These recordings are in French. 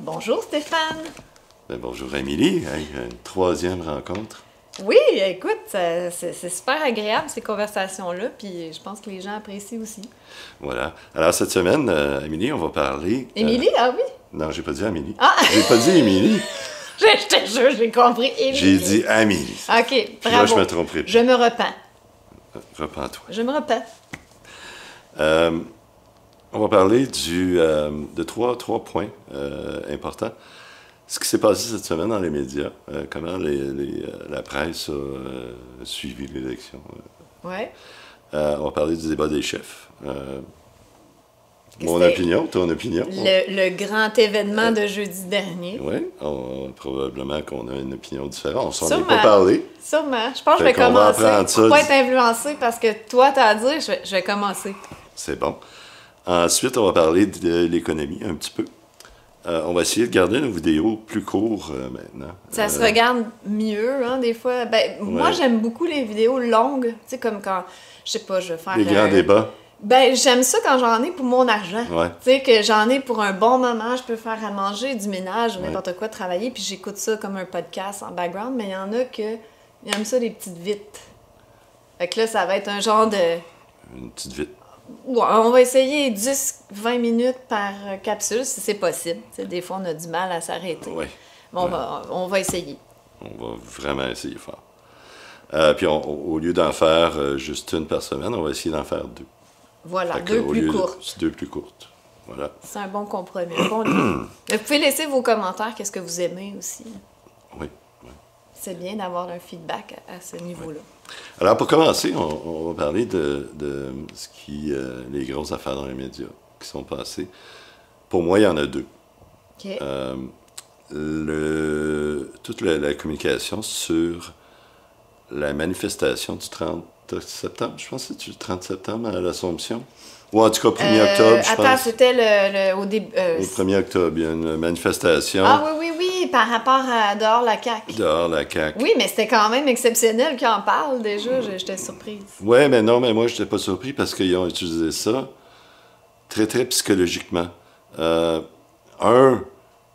Bonjour Stéphane. Ben, bonjour Émilie, hey, une troisième rencontre. Oui, écoute, c'est super agréable ces conversations-là, puis je pense que les gens apprécient aussi. Voilà. Alors cette semaine, Émilie, on va parler... Émilie, ah oui? Non, j'ai pas dit Amélie. Ah! J'ai pas dit Émilie. Je te jure, j'ai compris. Émilie. J'ai dit Amélie. OK, Puis bravo. là, je me tromperai pas. Je me repens. Repends-toi. Je me repens. On va parler de trois points importants. Ce qui s'est passé cette semaine dans les médias, comment la presse a suivi l'élection. Ouais. On va parler du débat des chefs. Mon C'était opinion, ton opinion. Le grand événement de jeudi dernier. Oui, probablement qu'on a une opinion différente. On s'en est Sûrement. pas parlé. Sûrement. Je pense que je Fait vais qu'on va commencer. apprendre ça Pour pas du- être influencée parce que toi, t'as à dire, je vais commencer. C'est bon. Ensuite, on va parler de l'économie un petit peu. On va essayer de garder nos vidéos plus courts maintenant. Ça se regarde mieux, hein, des fois. Ben, moi, Ouais. j'aime beaucoup les vidéos longues. Tu sais, comme quand, je sais pas, je vais faire... Les grands débats. Ben, j'aime ça quand j'en ai pour mon argent. Ouais. Tu sais, que j'en ai pour un bon moment, je peux faire à manger, du ménage, ou Ouais. n'importe quoi, travailler, puis j'écoute ça comme un podcast en background, mais il y en a que ils aiment ça les petites vites. Fait que là, ça va être un genre de... Une petite vite. Ouais, on va essayer 10-20 minutes par capsule, si c'est possible. Tu sais, des fois, on a du mal à s'arrêter. Oui. Mais on va essayer. On va vraiment essayer fort. Puis au lieu d'en faire juste une par semaine, on va essayer d'en faire deux. Voilà, Fait que, deux au plus lieu de- courtes. Deux plus courtes. Voilà. C'est un bon compromis, un bon deal. Vous pouvez laisser vos commentaires, qu'est-ce que vous aimez aussi. Oui. Oui. C'est bien d'avoir un feedback à ce niveau-là. Alors, pour commencer, on va parler de ce qui, les grosses affaires dans les médias qui sont passées. Pour moi, il y en a deux. OK. Toute la communication sur la manifestation du 30 septembre, je pense que c'est le 30 septembre à l'Assomption. Ou en tout cas, 1er octobre, je attends, pense. c'était au début... Au 1er octobre, il y a une manifestation Ah oui, par rapport à dehors la CAQ. dehors la CAQ. Oui, mais c'était quand même exceptionnel qu'ils en parlent déjà, j'étais surprise. Oui, mais non, mais moi, je n'étais pas surpris parce qu'ils ont utilisé ça très, très psychologiquement.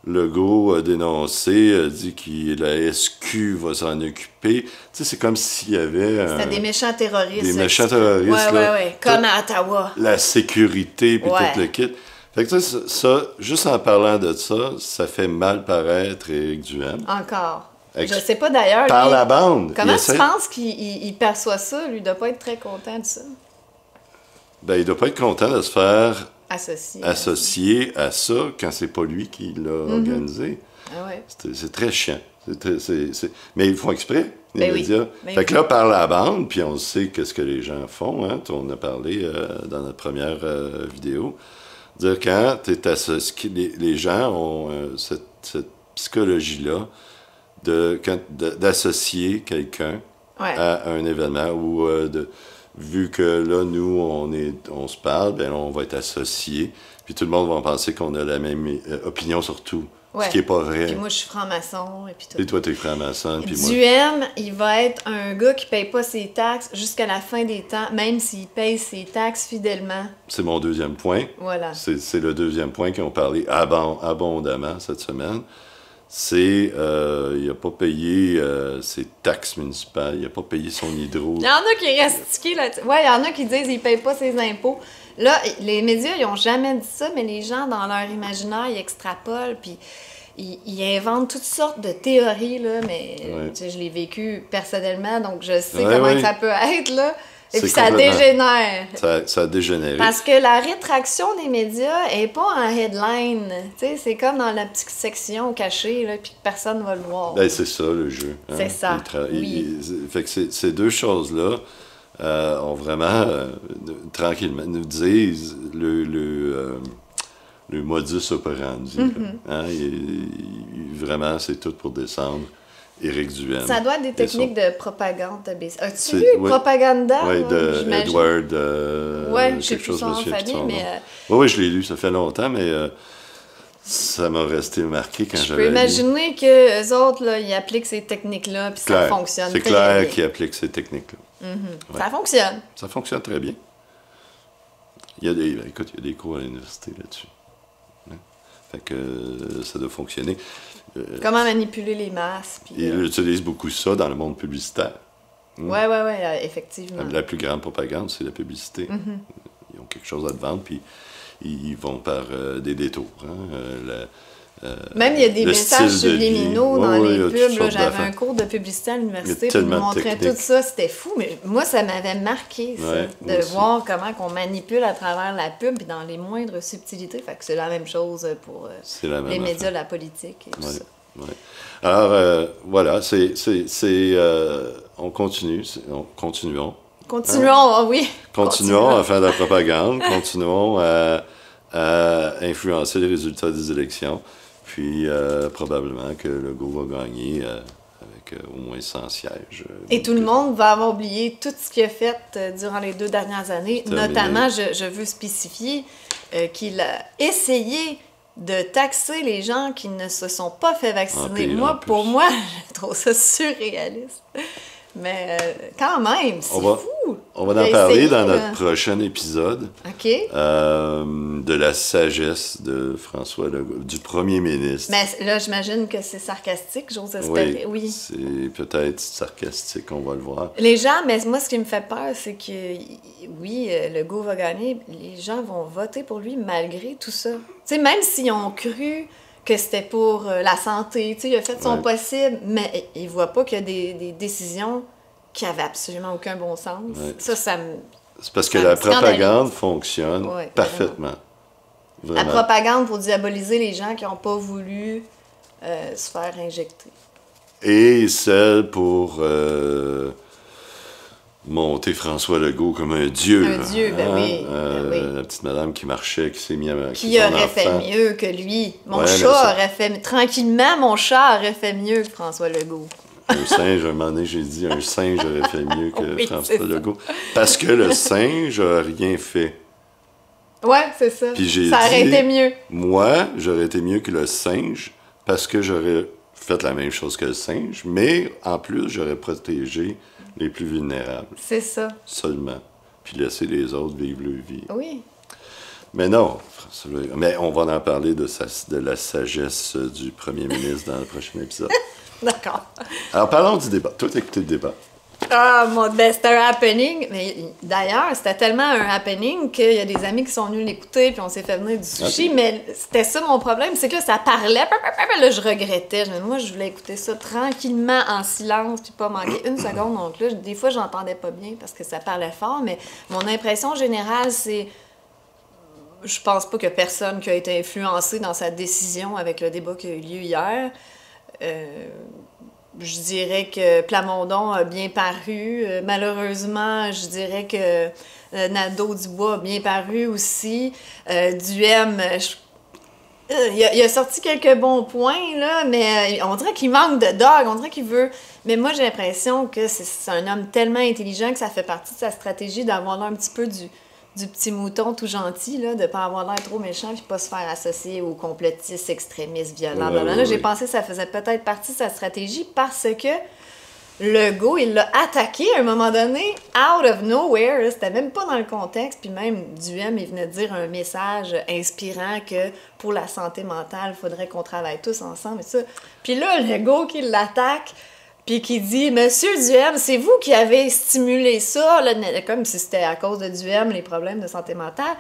Legault a dénoncé, a dit que la SQ va s'en occuper. Tu sais, c'est comme s'il y avait C'était des méchants terroristes. des là, méchants qui- terroristes, là. Ouais, comme à Ottawa. la sécurité puis Ouais. tout le kit. Fait que ça, juste en parlant de ça, ça fait mal paraître Éric Duhaime. Encore. Ex- Je sais pas d'ailleurs. Par lui, la bande. Comment il tu essaie- penses qu'il perçoit ça? Lui, il doit pas être très content de ça. Ben, il doit pas être content de se faire Associé. associer à ça quand c'est pas lui qui l'a organisé. Ah ouais. C'est très chiant. Mais ils font exprès, les Ben oui. médias. Ben fait oui. que là, par la bande, puis on sait qu'est-ce que les gens font, hein, on en a parlé dans notre première vidéo, dire quand t'es associé, les gens ont cette psychologie-là d'associer quelqu'un Ouais. à un événement ou vu que là, nous, on se parle, ben on va être associés, puis tout le monde va penser qu'on a la même opinion sur tout, Ouais. ce qui n'est pas vrai. Puis moi, je suis franc-maçon et puis tout. Et toi, t'es franc-maçon, puis moi... Duhaime, il va être un gars qui paye pas ses taxes jusqu'à la fin des temps, même s'il paye ses taxes fidèlement. C'est mon deuxième point. Voilà. C'est le deuxième point qu'ils ont parlé abondamment cette semaine. C'est il n'a pas payé ses taxes municipales, il n'a pas payé son hydro. Il y en a qui restent stickés là-dessus. Ouais, il y en a qui disent qu'ils ne payent pas ses impôts. Là, les médias, ils n'ont jamais dit ça, mais les gens, dans leur imaginaire, ils extrapolent, puis ils inventent toutes sortes de théories, là, mais Ouais. tu sais, je l'ai vécu personnellement, donc je sais Ouais, comment ouais. que ça peut être, là. Et C'est puis ça complètement- dégénère. Ça a dégénéré. Parce que la rétraction des médias est pas en headline. Tu sais, c'est comme dans la petite section cachée, là, puis que personne va le voir. Ben, c'est ça, le jeu. hein. C'est ça, oui. Fait que ces deux choses-là ont vraiment, tranquillement, nous disent le modus operandi. Là, hein. Vraiment, c'est tout pour descendre Éric Duhaime. Ça doit être des et techniques de propagande. As-tu C'est- vu oui. Propaganda? Oui, là, j'imagine? Edward. Ouais, je sais quelque plus chose, son je me nom de souviens plus de famille, son mais nom. Oui, je l'ai lu, ça fait longtemps, mais ça m'a resté marqué quand je j'avais peux lu. imaginer que les autres, là, ils appliquent ces techniques-là, puis ça Clair. fonctionne C'est très clair bien. qu'ils appliquent ces techniques-là. Ouais. Ça fonctionne. Ça fonctionne très bien. Il y a des cours à l'université là-dessus. Hein. Fait que ça doit fonctionner. Comment manipuler les masses. Puis, Ils utilisent beaucoup ça dans le monde publicitaire. Oui, effectivement. La plus grande propagande, c'est la publicité. Ils ont quelque chose à te vendre, puis ils vont par des détours. Même il y a des messages subliminaux dans les pubs. Là, j'avais un cours de publicité à l'université, puis ils me montraient tout ça. C'était fou, mais moi, ça m'avait marqué, ça, de voir comment on manipule à travers la pub, puis dans les moindres subtilités. Fait que c'est la même chose pour les médias, la politique et tout ça. Ouais. Alors, voilà, on continue, continuons. Continuons, oui. Continuons à faire de la propagande, continuons à influencer les résultats des élections, puis probablement que Legault va gagner avec au moins 100 sièges. Et tout le monde va avoir oublié tout ce qu'il a fait durant les 2 dernières années. Notamment, je veux spécifier qu'il a essayé de taxer les gens qui ne se sont pas fait vacciner. Pour moi, je trouve ça surréaliste. Mais quand même, c'est fou! On va en parler dans notre prochain épisode. OK. De la sagesse de François Legault, du premier ministre. Mais là, j'imagine que c'est sarcastique, j'ose espérer. Oui. C'est peut-être sarcastique, on va le voir. Les gens, mais moi, ce qui me fait peur, c'est que, oui, Legault va gagner, les gens vont voter pour lui malgré tout ça. Tu sais, même s'ils ont cru que c'était pour la santé, tu sais, il a fait son possible, mais il ne voit pas qu'il y a des décisions qui n'avaient absolument aucun bon sens. Ouais. Ça me... C'est parce que la propagande fonctionne parfaitement. Vraiment. La propagande pour diaboliser les gens qui n'ont pas voulu se faire injecter. Et celle pour monter François Legault comme un dieu. Un dieu, oui. La petite madame qui marchait, qui s'est mise à... Qui aurait fait mieux que lui. Mon chat aurait fait... Tranquillement, mon chat aurait fait mieux que François Legault. Un singe, à un moment donné, j'ai dit, un singe aurait fait mieux que François Legault. Parce que le singe n'a rien fait. Ouais, c'est ça. Puis ça aurait été mieux. Moi, j'aurais été mieux que le singe parce que j'aurais fait la même chose que le singe, mais en plus, j'aurais protégé les plus vulnérables. C'est ça. Seulement. Puis laisser les autres vivre leur vie. Oui. Mais non, mais on va en parler de la sagesse du premier ministre dans le prochain épisode. D'accord. Alors, parlons du débat. Toi, t'as écouté le débat. Ah, c'était un happening. Mais d'ailleurs, c'était tellement un happening qu'il y a des amis qui sont venus l'écouter, puis on s'est fait venir du sushi. Okay. Mais c'était ça mon problème, c'est que ça parlait. Là, je regrettais. Moi, je voulais écouter ça tranquillement, en silence, puis pas manquer une seconde. Donc là, des fois, j'entendais pas bien parce que ça parlait fort. Mais mon impression générale, c'est... Je pense pas qu'il y a personne qui a été influencé dans sa décision avec le débat qui a eu lieu hier. Je dirais que Plamondon a bien paru. Malheureusement, je dirais que Nadeau-Dubois a bien paru aussi. Duhem, il a sorti quelques bons points, là, mais on dirait qu'il manque de dog, on dirait qu'il veut... Mais moi, j'ai l'impression que c'est un homme tellement intelligent que ça fait partie de sa stratégie d'avoir l'air un petit peu du petit mouton tout gentil, là, de ne pas avoir l'air trop méchant puis pas se faire associer aux complotistes, extrémistes, violents. Là, j'ai pensé que ça faisait peut-être partie de sa stratégie parce que Legault, il l'a attaqué à un moment donné, out of nowhere. C'était même pas dans le contexte. Puis même Duhem, il venait de dire un message inspirant que pour la santé mentale, il faudrait qu'on travaille tous ensemble et ça. Puis là, Legault qui l'attaque... Puis qui dit « Monsieur Duhem, c'est vous qui avez stimulé ça, là, comme si c'était à cause de Duhem, les problèmes de santé mentale. »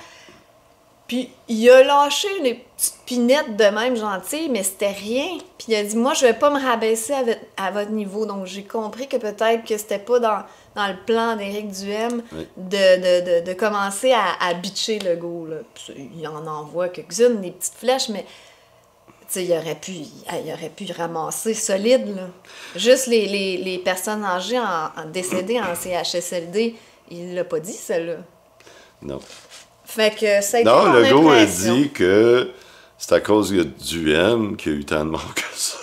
Puis il a lâché les petites pinettes de même gentilles, mais c'était rien. Puis il a dit « Moi, je vais pas me rabaisser à votre niveau. » Donc j'ai compris que peut-être que c'était pas dans le plan d'Éric Duhem de commencer à bitcher Legault. Là. Il en envoie quelques-unes, des petites flèches, mais... T'sais, il aurait pu ramasser solide, là. Juste les personnes âgées décédées en CHSLD, il l'a pas dit, celle-là. Non. Fait que ça a été mon impression. Legault a dit que c'est à cause de Duhem qu'il y a eu tant de morts que ça.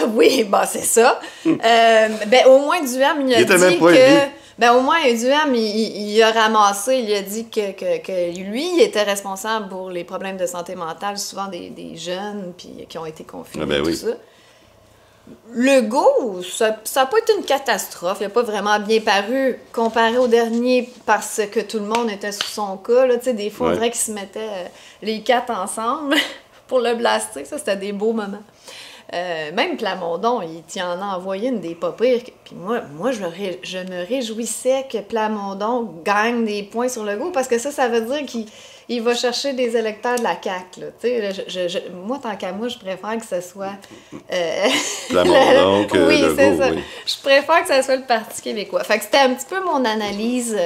Oui, bah c'est ça. Au moins, Duhem, il a dit que... au moins, Duhem, il a ramassé, il a dit que lui, il était responsable pour les problèmes de santé mentale, souvent des jeunes puis qui ont été confinés et tout ça. Legault, ça n'a pas été une catastrophe. Il n'a pas vraiment bien paru comparé au dernier parce que tout le monde était sous son cas. Là. Des fois, on dirait qu'ils se mettaient les quatre ensemble pour le blaster. Ça, c'était des beaux moments. Même Plamondon, il en a envoyé une des pas pires. Puis moi je me réjouissais que Plamondon gagne des points sur Legault parce que ça veut dire qu'il va chercher des électeurs de la CAQ. Moi, tant qu'à moi, je préfère que ce soit... Plamondon que oui, Legault, c'est ça. oui. Je préfère que ce soit le Parti québécois. Fait que c'était un petit peu mon analyse.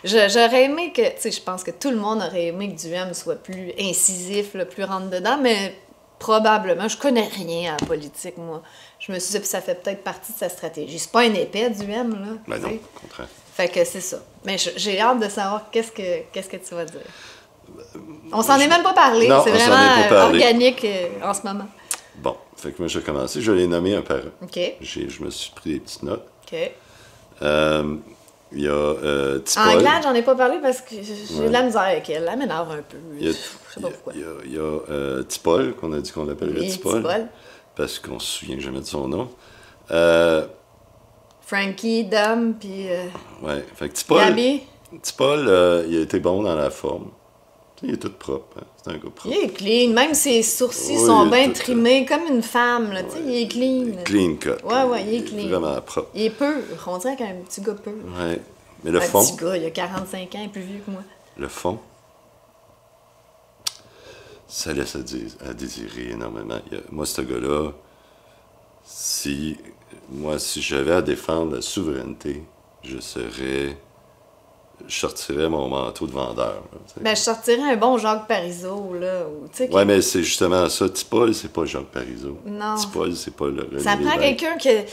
J'aurais aimé que... Tu sais, je pense que tout le monde aurait aimé que Duhem soit plus incisif, là, plus rentre-dedans, mais... Probablement. Je connais rien à la politique, moi. Je me suis dit, puis ça fait peut-être partie de sa stratégie. C'est pas un épais, Duhem, là. Ben non, au contraire. Fait que c'est ça. Mais j'ai hâte de savoir qu'est-ce que tu vas dire. On s'en est même pas parlé. Non, c'est on s'en vraiment est pas parlé. organique en ce moment. Bon, fait que moi, j'ai commencé. Je l'ai nommé un par un. OK. Je me suis pris des petites notes. OK. Il y a Tipol. Anglade, j'en ai pas parlé parce que j'ai Ouais. de la misère avec elle. Elle m'énerve un peu. Il y a, Je sais pas pourquoi. il y a Tipol, qu'on a dit qu'on l'appellerait Oui, Tipol, Tipol. parce qu'on se souvient jamais de son nom. Frankie, Dom, puis Ouais, fait que Tipol, Gabi. il a été bon dans la forme. Tu sais, il est tout propre, hein. C'est un gars propre. Il est clean. Même ses sourcils Oui, sont il est bien tout, trimés, comme une femme. Là, tu sais, il est clean. Clean cut. Ouais, il est clean. Vraiment propre. Il est pur. On dirait qu'un petit gars pur. Ouais. Mais le Un fond, petit gars, il a 45 ans, il est plus vieux que moi. le fond, ça laisse à désirer énormément. Moi, ce gars-là, si j'avais à défendre la souveraineté, je sortirais mon manteau de vendeur. Là, tu sais. Ben, je sortirais un bon Jacques Parizeau, là. Tu sais, Ouais, mais c'est justement ça. Tipol, c'est pas Jacques Parizeau. Non. Tipol, c'est pas le ça René prend Lévesque. quelqu'un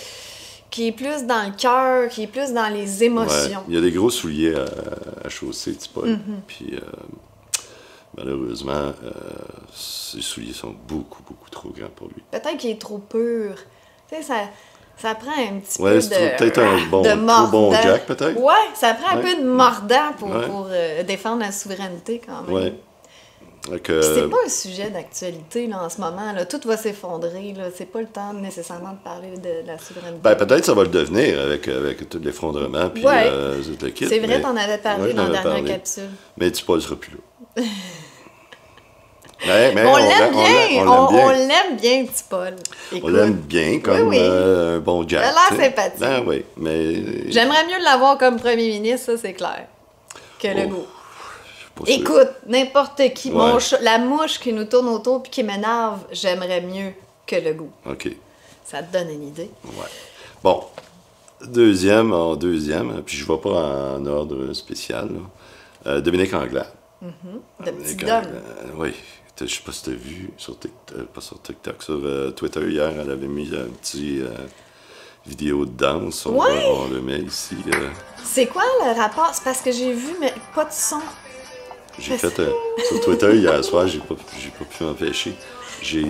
qui est plus dans le cœur, qui est plus dans les émotions. Ouais. Il y a des gros souliers à chausser, Tipol. Mm-hmm. Puis, malheureusement, ses souliers sont beaucoup, beaucoup trop grands pour lui. Peut-être qu'il est trop pur. Tu sais, ça prend un petit Ouais, peu c'est peut-être un bon, de trop bon mordant. Jack, peut-être. Ouais, ça prend un Ouais. peu de mordant pour Ouais. défendre la souveraineté, quand même. Ouais. Donc, Puis c'est pas un sujet d'actualité là, en ce moment. Là. Tout va s'effondrer. Là. C'est pas le temps nécessairement de parler de la souveraineté. ben, peut-être ça va le devenir avec tout l'effondrement. Puis, Ouais. le kit, C'est vrai, mais- t'en avais parlé Ouais, j'en dans la avais dernière parlé. capsule. Mais Tipol sera plus là. mais On l'aime bien! On bien. l'aime bien, petit Paul. On Écoute, l'aime bien comme Oui, oui. un bon Jack. Il a l'air tu sais. sympathique. Ben oui, mais... j'aimerais mieux l'avoir comme premier ministre, ça c'est clair, que Legault. Pas sûr. Écoute, n'importe qui, Ouais. la mouche qui nous tourne autour puis qui m'énerve, j'aimerais mieux que Legault. OK, Ça te donne une idée. ouais. Bon, deuxième, puis je ne vais pas en ordre spécial, là. Dominique Anglade. De Dominique petit Dom. Anglade, oui. Je sais pas si tu as vu sur TikTok, pas sur TikTok, sur Twitter hier, elle avait mis un petit vidéo de danse. Ouais. On le met ici. C'est quoi le rapport? C'est parce que j'ai vu, mais pas de son. J'ai fait sur Twitter hier soir, j'ai pas pu m'empêcher. J'ai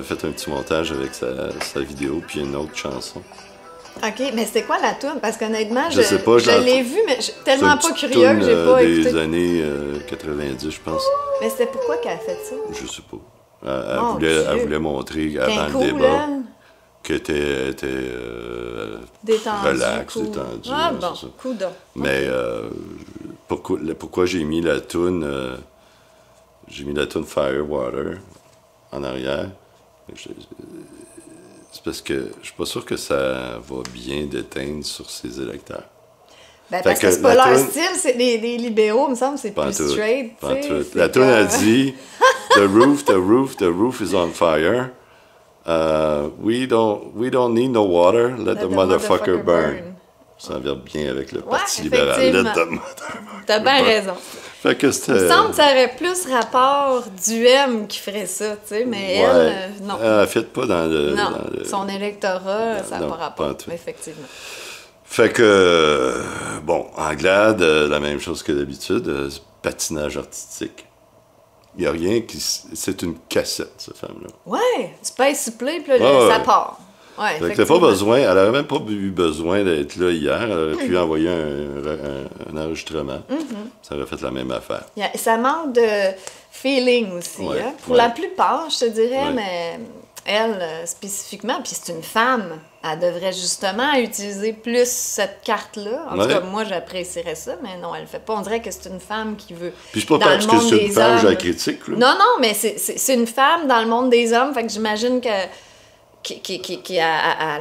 fait un petit montage avec sa vidéo puis une autre chanson. OK, mais c'est quoi la toune? Parce qu'honnêtement, Je sais pas, je l'ai vue, mais je suis tellement pas curieux que j'ai pas des écouté. années 90, je pense. Mais c'est pourquoi qu'elle a fait ça? Je sais pas. Elle Mon voulait, Dieu. elle voulait montrer Qu'un avant le cool, débat elle? qu'elle était Détendu, relax, cool. détendu. Ah ouais, bon, c'est ça. coudonc. Mais pourquoi j'ai mis la toune Firewater en arrière? C'est parce que je suis pas sûr que ça va bien déteindre sur ses électeurs. Ben, Fait parce que que c'est pas la leur toune- style, c'est les libéraux, il me semble, c'est Pas plus tout, straight. pas tu sais, tout. c'est La tune a comme- dit the roof is on fire. We don't need no water. Let the motherfucker burn. Ça vient bien avec le Parti libéral. Let effectivement. the motherfucker T'as bien burn. raison. Fait que Il me c'était. semble que ça aurait plus rapport du M qui ferait ça, tu sais, mais Ouais. elle, non. Elle fit pas dans le. Non, dans le- son électorat, ça n'a non, pas pas rapport, en tout. effectivement. Fait que, bon, Anglade, la même chose que d'habitude, patinage artistique. Il n'y a rien qui. C'est une cassette, cette femme-là. Ouais, tu pèses sur play, puis là, Ouais, ça ouais. part. Ouais, Fait que t'as pas effectivement. besoin, elle n'aurait même pas eu besoin d'être là hier. Elle aurait pu envoyer un enregistrement. Ça aurait fait la même affaire. Ça manque de feeling aussi, Ouais, hein? Pour ouais. la plupart, je te dirais, Ouais. mais elle, spécifiquement, puis c'est une femme, elle devrait justement utiliser plus cette carte-là. En tout cas, moi, j'apprécierais ça, mais non, elle le fait pas. On dirait que c'est une femme qui veut... Puis c'est pas parce que c'est une femme, je la critique, là. Non, non, mais c'est une femme dans le monde des hommes, fait que j'imagine qu'elle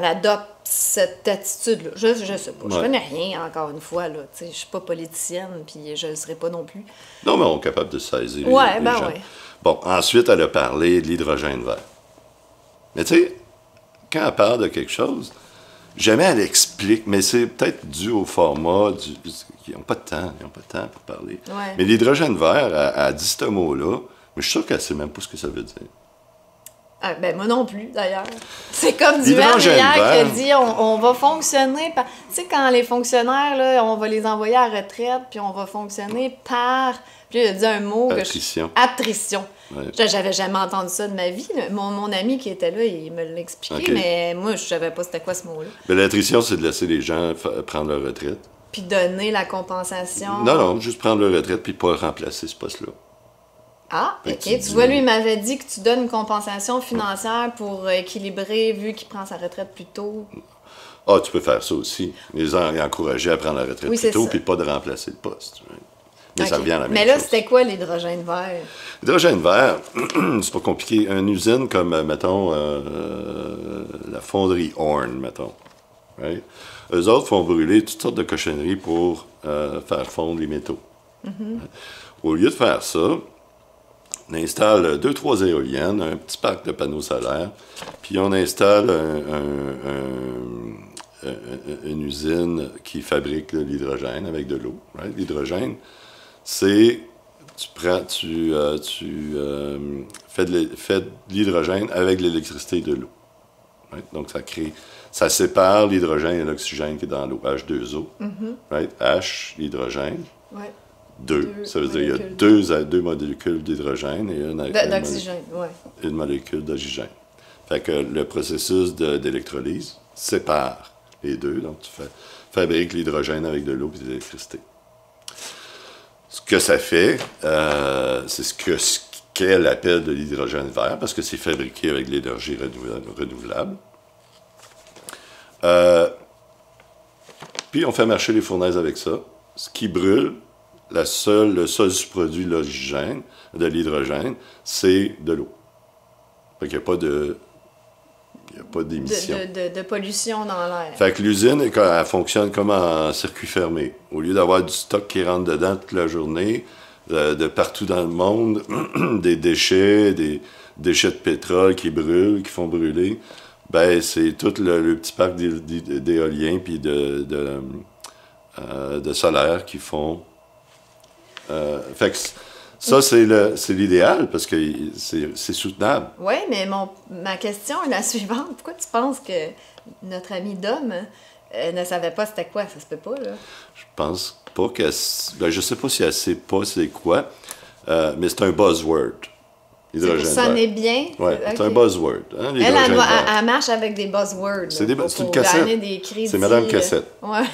adopte cette attitude-là. Je sais pas. Je connais rien, encore une fois, là. Tu sais, je suis pas politicienne, puis je le serai pas non plus. Non, mais on est capable de saisir les gens. Ouais. Bon, ensuite, elle a parlé de l'hydrogène vert. Mais tu sais, quand elle parle de quelque chose, jamais elle explique, mais c'est peut-être dû au format, ils n'ont pas de temps pour parler. Ouais. Mais l'hydrogène vert, elle dit ce mot-là, mais je suis sûr qu'elle ne sait même pas ce que ça veut dire. Ah, ben moi non plus, d'ailleurs. C'est comme Duhem hier qui a dit on va fonctionner par... Tu sais, quand les fonctionnaires, là, on va les envoyer à la retraite, puis on va fonctionner par... Puis il a dit un mot... Attrition. Attrition. Ouais. J'avais jamais entendu ça de ma vie. Mon ami qui était là, il me l'a expliqué, mais moi, je savais pas c'était quoi ce mot-là. Mais l'attrition, c'est de laisser les gens prendre leur retraite. Puis donner la compensation. Non, juste prendre leur retraite puis pas remplacer ce poste-là. Ah, OK. Tu vois, lui, il m'avait dit que tu donnes une compensation financière pour équilibrer, vu qu'il prend sa retraite plus tôt. Ah, tu peux faire ça aussi. Les encourager à prendre la retraite plus tôt puis pas de remplacer le poste. Mais ça revient à la même chose. Mais là, c'était quoi l'hydrogène vert? L'hydrogène vert, c'est pas compliqué. Une usine comme, mettons, la fonderie Horn, mettons. Right? Eux autres font brûler toutes sortes de cochonneries pour faire fondre les métaux. Mm-hmm. Au lieu de faire ça, on installe 2-3 éoliennes, un petit parc de panneaux solaires, puis on installe une usine qui fabrique l'hydrogène avec de l'eau. Right? L'hydrogène, tu fais de l'hydrogène avec de l'électricité et de l'eau. Right? Donc, ça sépare l'hydrogène et l'oxygène qui est dans l'eau, H2O. Mm-hmm. Right? H, l'hydrogène. Ouais. Ça veut dire qu'il y a deux molécules d'hydrogène et une molécule d'oxygène. Fait que le processus d'électrolyse sépare les deux. Donc, tu fabriques l'hydrogène avec de l'eau et de l'électricité. Ce que ça fait, c'est ce qu'elle appelle de l'hydrogène vert, parce que c'est fabriqué avec de l'énergie renouvelable. Puis on fait marcher les fournaises avec ça. Ce qui brûle, le seul produit de l'hydrogène, c'est de l'eau. Fait qu'il n'y a pas d'émission. De pollution dans l'air. Fait que l'usine, elle fonctionne comme en circuit fermé. Au lieu d'avoir du stock qui rentre dedans toute la journée, de partout dans le monde, des déchets de pétrole qui brûlent, qui font brûler, ben c'est tout le petit parc d'éoliens puis de solaire qui font... fait que ça, c'est l'idéal parce que c'est soutenable. Oui, mais ma question est la suivante. Pourquoi tu penses que notre ami Dom ne savait pas c'était quoi? Ça se peut pas, là. Je pense pas qu'elle... Ben, je sais pas si elle sait pas c'est quoi, mais c'est un buzzword. L'hydrogène ça sonne bien? Oui, c'est un buzzword. Hein, elle marche avec des buzzwords. C'est une cassette. C'est Madame Cassette. Ouais.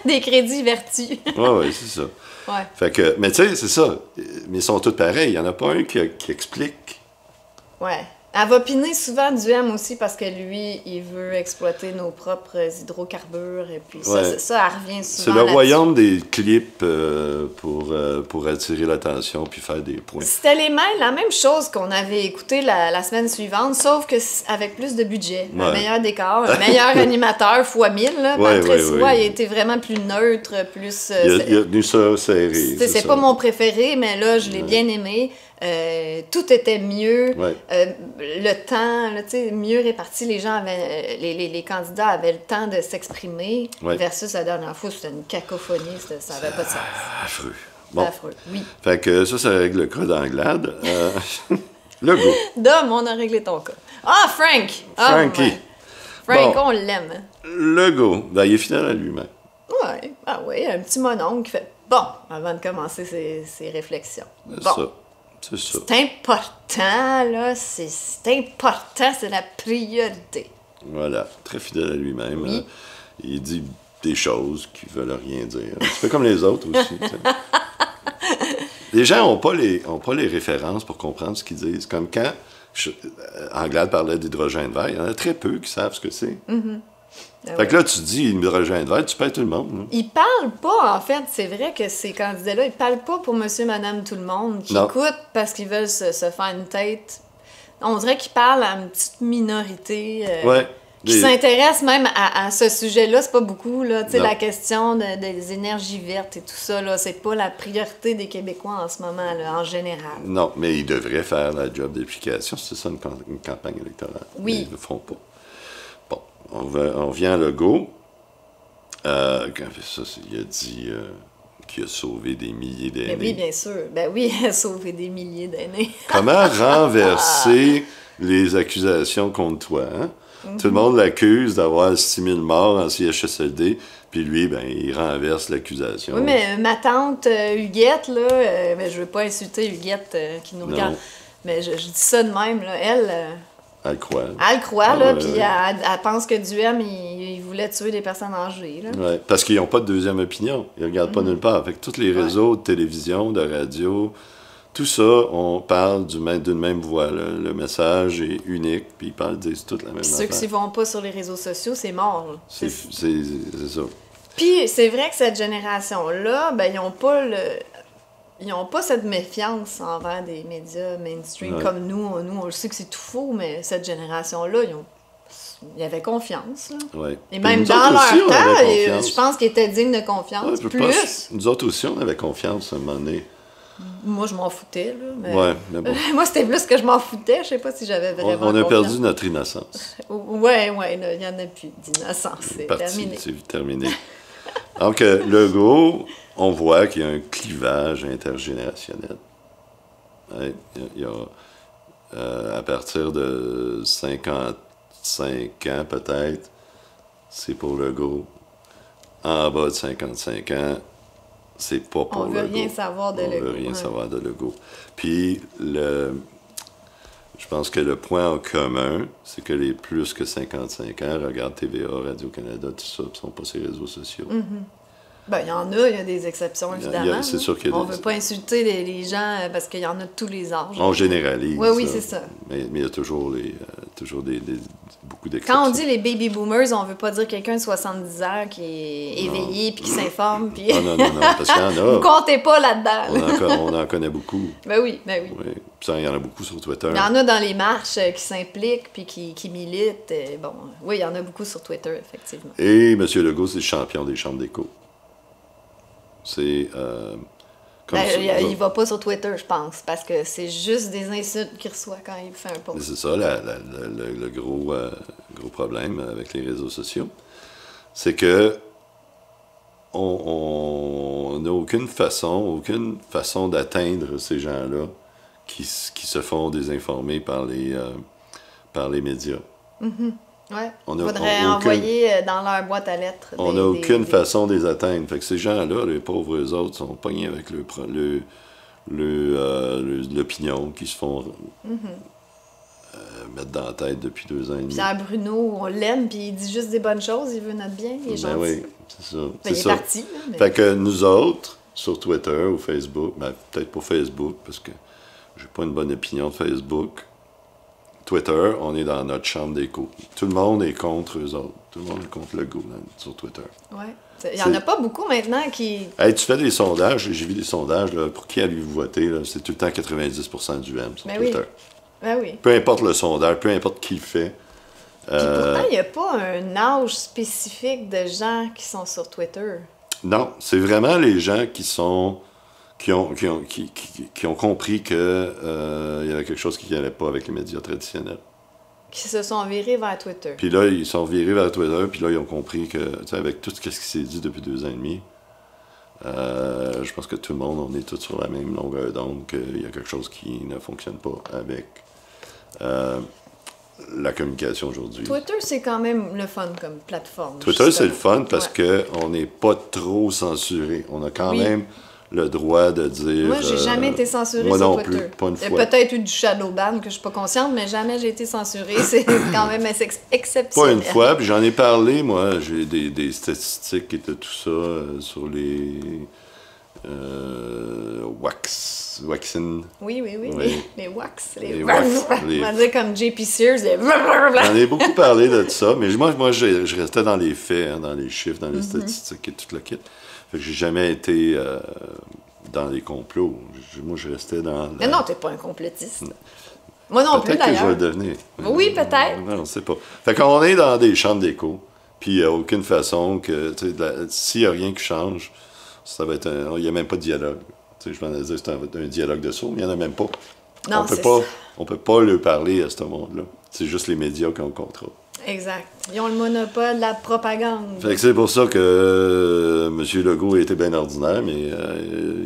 Des crédits vertus. Oui, c'est ça. Ouais. Fait que, mais tu sais, c'est ça. Mais ils sont tous pareils. Il n'y en a pas un qui explique. Ouais. Elle va piner souvent Duhem aussi parce que lui, il veut exploiter nos propres hydrocarbures. Et puis ça, elle revient souvent. C'est le royaume des clips pour attirer l'attention puis faire des points. C'était la même chose qu'on avait écouté la semaine suivante, sauf qu'avec plus de budget. Un meilleur décor, un meilleur animateur x 1000. Patrice Roy, il était vraiment plus neutre, plus... il a tenu ça serré. C'est pas mon préféré, mais là, je l'ai bien aimé. Tout était mieux. Le temps, là, mieux réparti. Les gens avaient, les candidats avaient le temps de s'exprimer. Versus la dernière fois, c'était une cacophonie. Ça n'avait pas de sens. Affreux. Bon. Affreux, oui. Fait que ça règle le cas d'Anglade. Le go. Dom, on a réglé ton cas. Ah, Frank! Frankie. Frank, on l'aime. Le go. Ben, il est fidèle à lui-même. Oui. Ah oui, un petit mononcle qui fait bon avant de commencer ses réflexions. Bon. C'est ça. C'est important, là. C'est important, c'est la priorité. Voilà, très fidèle à lui-même. Oui. Il dit des choses qui veulent rien dire. Un petit peu comme les autres aussi. Les gens n'ont pas les références pour comprendre ce qu'ils disent. Comme quand Anglade parlait d'hydrogène vert. Il y en a très peu qui savent ce que c'est. Ben Fait que là, tu dis hydrogène vert, tu payes tout le monde. Là. Ils parlent pas, en fait. C'est vrai que ces candidats-là, ils parlent pas pour monsieur, madame, tout le monde, qui Non. écoutent parce qu'ils veulent se faire une tête. On dirait qu'ils parlent à une petite minorité Ouais. qui s'intéresse même à ce sujet-là. C'est pas beaucoup, là. Tu sais, Non. la question des énergies vertes et tout ça, là, c'est pas la priorité des Québécois en ce moment, là, en général. Non, mais ils devraient faire la job d'application. C'est ça, une campagne électorale. Oui. Mais ils le font pas. Bon, on vient à Legault. Quand il fait ça, il a dit qu'il a sauvé des milliers d'aînés. Ben oui, bien sûr. Ben oui, sauver des milliers d'années. Comment renverser les accusations contre toi, hein? Tout le monde l'accuse d'avoir 6 000 morts en CHSLD, puis lui, ben, il renverse l'accusation. Oui, mais ma tante Huguette, là, ben, je veux pas insulter Huguette qui nous regarde, mais je dis ça de même, là, elle Elle croit. elle croit, là, puis elle pense que Duhem, il voulait tuer des personnes âgées, là. Ouais, parce qu'ils n'ont pas de deuxième opinion. Ils ne regardent pas nulle part. Fait que tous les réseaux de télévision, de radio, tout ça, on parle d'une même voix. Là. Le message est unique, puis ils disent toute la même Puis affaire. ceux qui ne vont pas sur les réseaux sociaux, c'est mort, là. C'est ça. Puis c'est vrai que cette génération-là, ben, ils ont pas cette méfiance envers des médias mainstream comme nous. Nous, on le sait que c'est tout faux, mais cette génération-là, ils avaient confiance. Là. Ouais. Et même nous dans autres aussi, leur on avait temps, confiance. je pense qu'ils étaient dignes de confiance. Ouais, Plus. nous autres aussi, on avait confiance à un moment donné. Moi, je m'en foutais. Là, mais... Ouais, mais bon. Moi, c'était plus que je m'en foutais. Je sais pas si j'avais vraiment On a confiance. perdu notre innocence. Ouais, là, il y en a plus d'innocence. C'est terminé. C'est terminé. Donc, Legault, on voit qu'il y a un clivage intergénérationnel. Ouais, il y a à partir de 55 ans, peut-être, c'est pour Legault. En bas de 55 ans, c'est pas pour On veut Legault. rien savoir de Legault. On veut rien savoir de Legault. Puis, je pense que le point en commun, c'est que les plus que 55 ans regardent TVA, Radio-Canada, tout ça, puis sont pas sur les réseaux sociaux. Ben, il y en a, il y a des exceptions, évidemment. C'est sûr qu'il y a On des... veut pas insulter les gens parce qu'il y en a de tous les âges. On généralise. Oui, c'est ça. Mais il y a toujours, beaucoup d'exceptions. Quand on dit les baby boomers, on veut pas dire quelqu'un de 70 ans qui est éveillé puis qui s'informe. Puis... Non, parce qu'il y en a. Vous comptez pas là-dedans. On en connaît beaucoup. Ben oui. Oui. Puis ça, il y en a beaucoup sur Twitter. Il y en a dans les marches qui s'impliquent puis qui militent. Bon, oui, il y en a beaucoup sur Twitter, effectivement. Et M. Legault, c'est le champion des chambres d'écho. C'est... il va pas sur Twitter, je pense, parce que c'est juste des insultes qu'il reçoit quand il fait un post. C'est ça, le gros problème avec les réseaux sociaux. C'est que on n'a aucune façon d'atteindre ces gens-là qui se font désinformer par les médias. Ouais. Il faudrait envoyer dans leur boîte à lettres. On n'a aucune façon de les atteindre. Fait que ces gens-là, les pauvres eux autres, sont pognés avec l'opinion qu'ils se font mettre dans la tête depuis 2 ans et demi. Pierre Bruno, on l'aime, puis il dit juste des bonnes choses, il veut notre bien, il est gentil. Oui, c'est ça. Il est parti. Là, mais... Fait que nous autres, sur Twitter ou Facebook, peut-être pour Facebook, parce que j'ai pas une bonne opinion de Facebook. Twitter, on est dans notre chambre d'écho. Tout le monde est contre eux autres. Tout le monde est contre Legault sur Twitter. Oui. Il n'y en a pas beaucoup maintenant qui... Hey, tu fais des sondages, j'ai vu des sondages, là, pour qui allez-vous voter? C'est tout le temps 90% du M sur Twitter. Ben oui. Peu importe le sondage, peu importe qui le fait. Puis pourtant, il n'y a pas un âge spécifique de gens qui sont sur Twitter. Non, c'est vraiment les gens qui ont compris qu'il y avait quelque chose qui n'allait pas avec les médias traditionnels. Qui se sont virés vers Twitter. Puis là, ils sont virés vers Twitter, puis là, ils ont compris que, tu sais, avec tout ce qui s'est dit depuis 2 ans et demi, je pense que tout le monde, on est tous sur la même longueur d'onde, qu'il y a quelque chose qui ne fonctionne pas avec la communication aujourd'hui. Twitter, c'est quand même le fun comme plateforme. Twitter, c'est le fun parce qu'on n'est pas trop censuré. On a quand même le droit de dire... Moi, j'ai jamais été censurée moi sur non Twitter. Plus, pas une fois. Il y a peut-être eu du shadow ban que je suis pas consciente, mais jamais j'ai été censurée. C'est quand même exceptionnel. Pas une fois, puis j'en ai parlé, moi. J'ai des statistiques et tout ça sur Waxin. Oui, Oui. les wax. Les On wax, va dire comme JP Sears. J'en ai beaucoup parlé de ça, mais moi je restais dans les faits, hein, dans les chiffres, dans les statistiques et tout le kit. Fait que j'ai jamais été dans les complots. Moi, je restais dans... Mais non, t'es pas un complotiste. Moi non plus, Peut-être que je vais d'ailleurs. le devenir. Oui, peut-être. Non, on ne sait pas. Fait qu'on est dans des chambres d'écho, puis il n'y a aucune façon que... S'il n'y a rien qui change, ça va être il n'y a même pas de dialogue. Je m'en ai dit, c'est un dialogue de sourds, mais il n'y en a même pas. Non, On peut pas leur parler à ce monde-là. C'est juste les médias qui ont le contrôle. Exact. Ils ont le monopole de la propagande. Fait que c'est pour ça que M. Legault était bien ordinaire, mais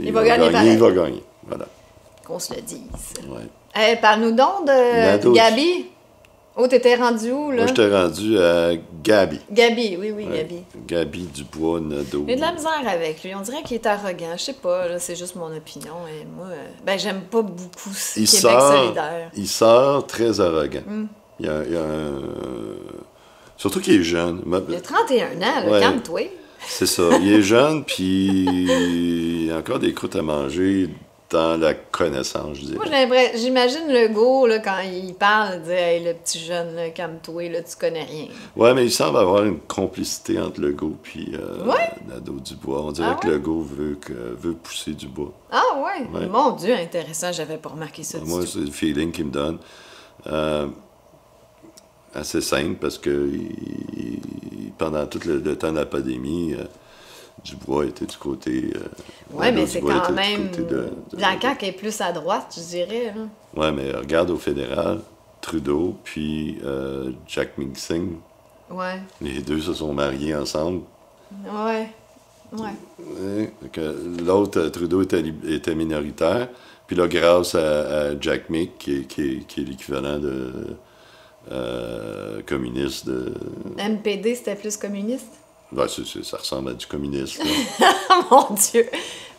il va gagner pareil. Il va gagner. Voilà. Qu'on se le dise. Ouais. Parle-nous donc de Gabi. Oh, t'étais rendu où, là? Moi, j'étais rendu à Gabi. Gabi, oui, Ouais. Gabi. Gabi Dubois-Nadeau. J'ai de la misère avec lui. On dirait qu'il est arrogant. Je sais pas, là, c'est juste mon opinion. Et moi, j'aime pas beaucoup Québec solidaire. Il sort très arrogant. Il y a un... Surtout qu'il est jeune. Il a 31 ans, là, Ouais. calme-toi. C'est ça. Il est jeune, puis il a encore des croûtes à manger dans la connaissance, je dirais. Moi, j'imagine Legault, là, quand il parle, il dit « Hey, le petit jeune, là, calme-toi, là, tu connais rien. » Ouais, mais il semble avoir une complicité entre Legault et Nadeau-Dubois. On dirait que Legault veut pousser Dubois. Ah ouais? Mon Dieu, intéressant, j'avais pas remarqué ça Moi, c'est le feeling qu'il me donne. Assez simple, parce que pendant tout le temps de la pandémie, Dubois était du côté... oui, mais c'est quand même... La CAQ est plus à droite, je dirais. Oui, mais regarde au fédéral, Trudeau, puis Jack Singh. Ouais. Les deux se sont mariés ensemble. Ouais. L'autre, Trudeau, était minoritaire. Puis là, grâce à Jack Mick, qui est l'équivalent de communiste de... MPD, c'était plus communiste? Ben, ça ressemble à du communisme. Mon Dieu!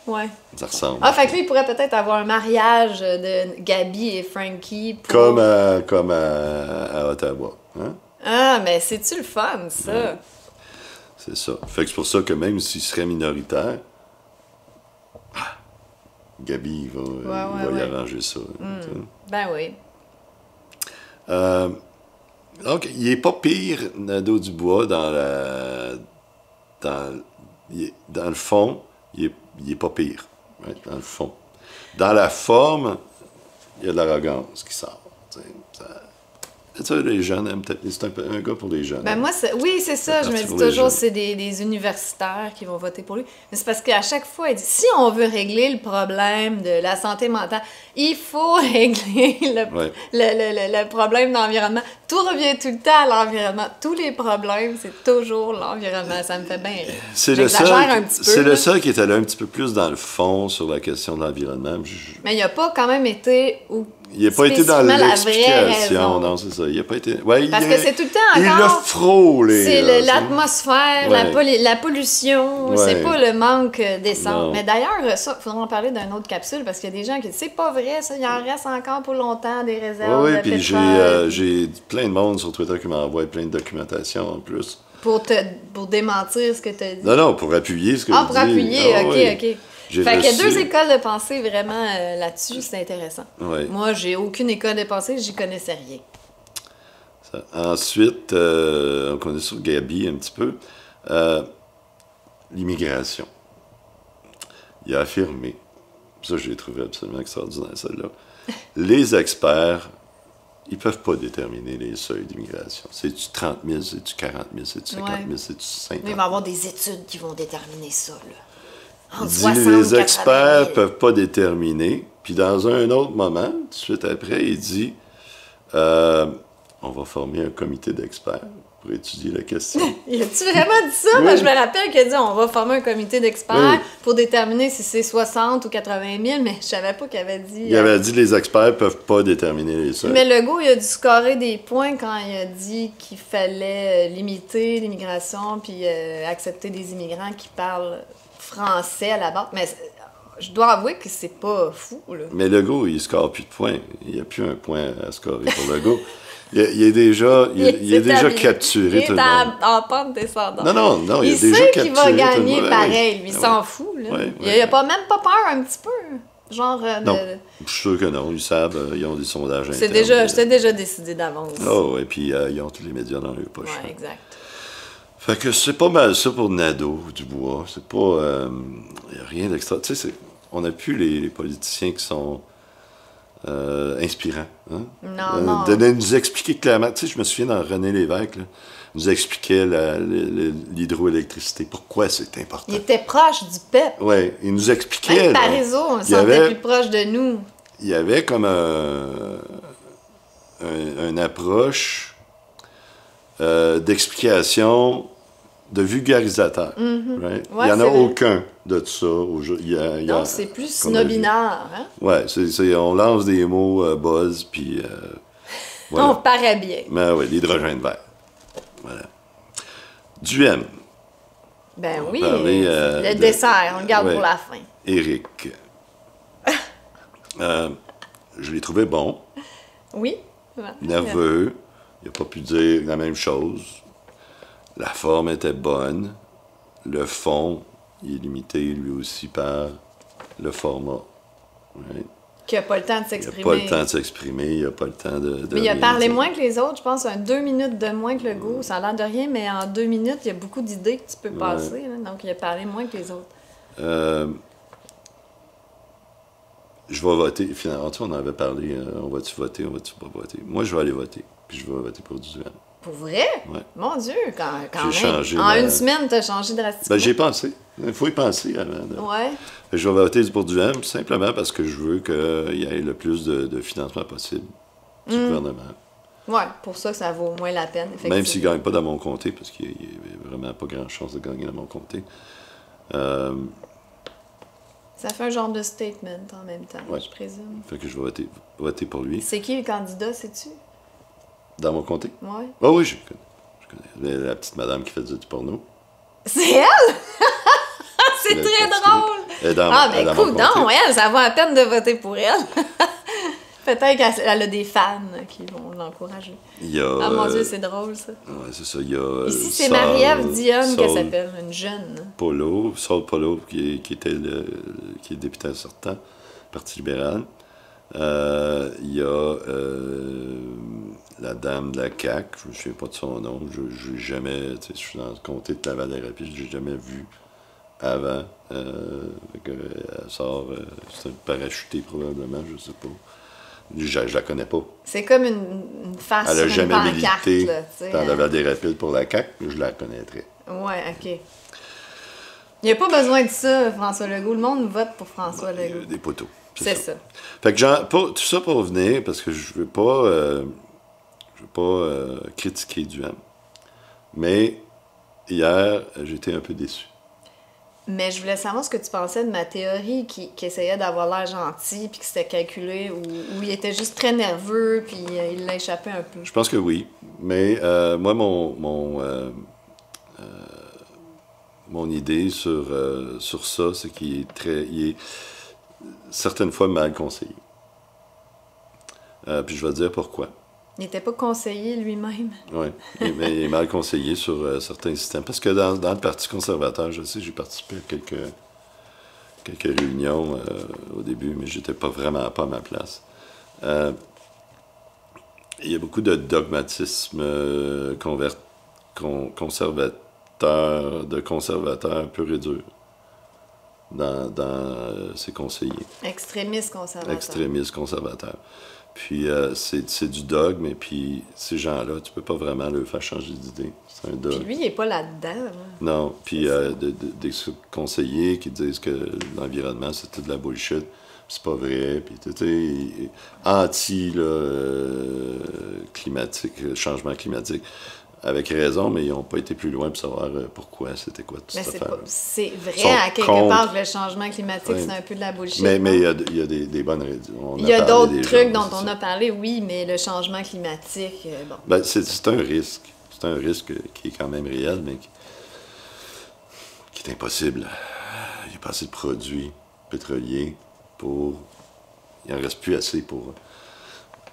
Ouais. Ça ressemble. Ah, fait que lui, il pourrait peut-être avoir un mariage de Gabi et Frankie pour... Comme à Ottawa. Hein? Ah, mais c'est-tu le fun, ça? Ouais. C'est ça. Fait que c'est pour ça que même s'il serait minoritaire, Gabi, il va y arranger ça. Ben oui. Donc, il n'est pas pire, Nadeau-Dubois, dans le fond, il est pas pire, right, dans le fond. Dans la forme, il y a de l'arrogance qui sort. Ça, les jeunes aiment peut-être. C'est un gars pour les jeunes. Ben moi, oui, c'est ça. Je me dis toujours, c'est des universitaires qui vont voter pour lui. Mais c'est parce qu'à chaque fois, il dit, si on veut régler le problème de la santé mentale, il faut régler le problème d'environnement. Tout revient tout le temps à l'environnement. Tous les problèmes, c'est toujours l'environnement. Ça me fait bien rire. J'exagère un petit peu. C'est le seul qui est allé un petit peu plus dans le fond sur la question de l'environnement. Mais il n'a pas quand même été... Il n'a pas été dans l'explication, non, c'est ça. Il n'a pas été... Ouais, parce que c'est tout le temps encore... Il l'a frôlé. C'est l'atmosphère, la pollution, c'est pas le manque d'essence. Mais d'ailleurs, ça, il faudra en parler d'une autre capsule, parce qu'il y a des gens qui disent, c'est pas vrai, ça, il en reste encore pour longtemps des réserves de puis pétrole. j'ai plein de monde sur Twitter qui m'envoie plein de documentation en plus. Pour démentir ce que tu as dit? Non, pour appuyer ce que je dis. Pour appuyer, OK. Fait qu'il y a deux écoles de pensée vraiment là-dessus, c'est intéressant. Ouais. Moi, j'ai aucune école de pensée, j'y connaissais rien. Ensuite, on connaît sur Gabi un petit peu, l'immigration. Il a affirmé, ça je l'ai trouvé absolument extraordinaire celle-là, les experts, ils ne peuvent pas déterminer les seuils d'immigration. C'est-tu 30 000, c'est-tu 40 000, c'est-tu 50 000, c'est-tu 50 000? Il va y avoir des études qui vont déterminer ça, là. Il dit les experts ne peuvent pas déterminer. Puis dans un autre moment, tout de suite après, il dit on va former un comité d'experts pour étudier la question. Il a-tu vraiment dit ça? Moi, je me rappelle qu'il a dit on va former un comité d'experts pour déterminer si c'est 60 ou 80 000, mais je savais pas qu'il avait dit... Il avait dit les experts ne peuvent pas déterminer les seuils. Mais Legault, il a dû scorer des points quand il a dit qu'il fallait limiter l'immigration puis accepter des immigrants qui parlent français à la base. Mais je dois avouer que c'est pas fou, là. Mais Legault, il score plus de points. Il n'y a plus un point à scorer pour Legault. il est déjà, il est déjà capturé, tout Il le est monde. en pente descendante. Non, il Il est déjà sait capturé. qu'il va gagner tout le monde. pareil, lui, il Ouais. s'en fout. Là. Ouais, Il a pas, même pas peur un petit peu. Genre Non, je suis sûr que non. Ils savent, ils ont des sondages c'est internes. déjà décidé d'avance. Oh, et puis ils ont tous les médias dans leur poche. Ouais, exact. Fait que c'est pas mal ça pour Nadeau-Dubois. C'est pas... y a rien d'extra. Tu sais, on n'a plus les politiciens qui sont inspirants. Hein? Non. De nous expliquer clairement. Tu sais, je me souviens dans René Lévesque, là, nous expliquait l'hydroélectricité. Pourquoi c'est important. Il était proche du peuple. Oui, il nous expliquait. Même là, Parizeau, on le il y avait- sentait plus proche de nous. il y avait comme une approche d'explication de vulgarisateur. Right? Ouais, il n'y en a c'est vrai. aucun de tout ça. Non, c'est plus qu'on a vu. snobinard. Hein? Ouais, on lance des mots buzz, puis On voilà. paraît bien. Mais oui, l'hydrogène vert. Voilà. Duhem, Ben On oui, va parler, le de- dessert, on le garde ouais. pour la fin. Éric. Je l'ai trouvé bon, Oui. Ouais. nerveux, il n'a pas pu dire la même chose. La forme était bonne. Le fond, il est limité lui aussi par le format. Right? Qui n'a pas le temps de Il n'a s'exprimer. pas le temps de s'exprimer, il n'a pas le temps de Mais il a rien parlé dire. moins que les autres, je pense, 2 minutes de moins que le goût. Ça a l'air de rien, mais en 2 minutes, il y a beaucoup d'idées que tu peux passer. Là. Donc, il a parlé moins que les autres. Je vais voter. Finalement, tu sais, on en avait parlé. On va-tu voter, on va-tu pas voter? Moi, je vais aller voter. Puis je vais voter pour Duhem. Pour vrai? Ouais. Mon Dieu, quand J'ai même. changé En ma- une semaine, tu as changé drastiquement. Ben, j'ai pensé. Il faut y penser avant. Ouais. Fait que je vais voter pour Duhem simplement parce que je veux qu'il y ait le plus de financement possible du gouvernement. Ouais, pour ça, ça vaut moins la peine, effectivement. Même s'il ne gagne pas dans mon comté, parce qu'il n'y a vraiment pas grand chance de gagner dans mon comté. Ça fait un genre de statement en même temps, Ouais. je présume. Fait que je vais voter pour lui. C'est qui le candidat, sais-tu? Dans mon comté? Ouais. Ah oui, je connais. La petite madame qui fait du porno. C'est elle? C'est Le très Parti drôle! Elle est dans- Ah, elle est ben dans mon écoute, comté. non, elle, ça vaut la peine de voter pour elle. Peut-être qu'elle a des fans qui vont l'encourager. Il y a, Ah mon Dieu, c'est drôle, ça. ouais, c'est ça. Il y a, Ici, c'est Saul- Marie-Ève Dionne qu'elle Saul s'appelle, une jeune. Polo, Saul Polo, qui est député sortant, Parti libéral. Il y a la dame de la CAQ, je ne me souviens pas de son nom, je n'ai jamais, tu sais, je suis dans le comté de Laval-des-Rapides, je l'ai jamais vu avant. Elle sort, c'est un parachuté probablement, je ne sais pas. Je la connais pas. C'est comme une face Elle sur n'a une jamais pancarte, milité là, tu sais. dans Laval-des-Rapides pour la CAQ, je la connaîtrais. Ouais, OK. Il n'y a pas besoin de ça, François Legault. Le monde vote pour François Legault. Des poteaux. C'est ça. Fait que tout ça pour venir, parce que je veux pas, critiquer Duhem. Mais hier, j'étais un peu déçu. Mais je voulais savoir ce que tu pensais de ma théorie qui essayait d'avoir l'air gentil, puis que c'était calculé, ou il était juste très nerveux, puis il l'a échappé un peu. Je pense que oui. Mais moi, mon idée sur ça, c'est qu'il est certaines fois mal conseillé. Puis je vais te dire pourquoi. Il n'était pas conseillé lui-même. Oui, il est mal conseillé sur certains systèmes. Parce que dans le Parti conservateur, je sais, j'ai participé à quelques réunions au début, mais j'étais vraiment pas à ma place. Il y a beaucoup de dogmatisme conservateur pur et dur dans ces conseillers. Extrémiste conservateur. Extrémistes conservateurs. Puis c'est du dogme, et puis ces gens-là, tu peux pas vraiment leur faire changer d'idée. C'est un dogme. Puis lui, il n'est pas là-dedans. Hein. Non, puis des conseillers qui disent que l'environnement, c'est toute de la bullshit, c'est pas vrai, puis tu sais, climatique, changement climatique. Avec raison, mais ils n'ont pas été plus loin pour savoir pourquoi, c'était quoi tout Mais cette c'est affaire. c'est vrai Sont à quelque contre. part que le changement climatique, Ouais. c'est un peu de la bullshit. Mais non? il y a des bonnes raisons. Il y a d'autres trucs dont on a parlé, oui, mais le changement climatique, bon. Ben, c'est un risque. C'est un risque qui est quand même réel, mais qui est impossible. Il n'y a pas assez de produits pétroliers pour... Il n'en reste plus assez pour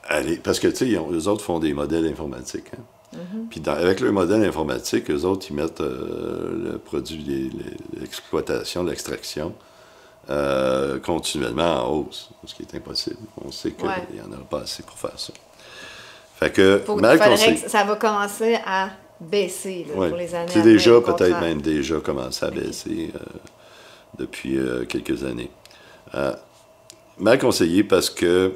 aller... Parce que, tu sais, eux autres font des modèles informatiques. Hein? Puis avec le modèle informatique, eux autres, ils mettent le produit, l'exploitation, l'extraction continuellement en hausse, ce qui est impossible. On sait qu'il n'y en aura pas assez pour faire ça. Fait que, ça va commencer à baisser là, pour les années c'est déjà, peut-être même déjà commencé à baisser depuis quelques années. Mal conseillé parce que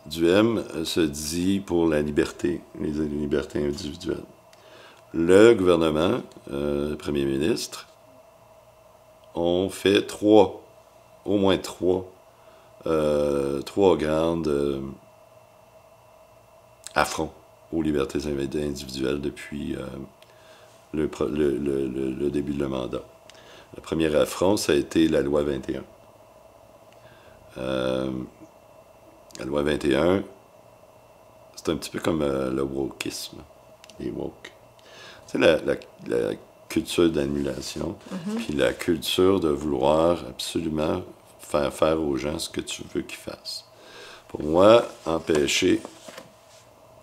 Duhem se dit pour la liberté, les libertés individuelles. Le gouvernement, le premier ministre, ont fait au moins trois grandes affronts aux libertés individuelles depuis le début de le mandat. Le premier affront, ça a été la loi 21. La loi 21, c'est un petit peu comme le wokisme, les woke. C'est la culture d'annulation, puis la culture de vouloir absolument faire aux gens ce que tu veux qu'ils fassent. Pour moi,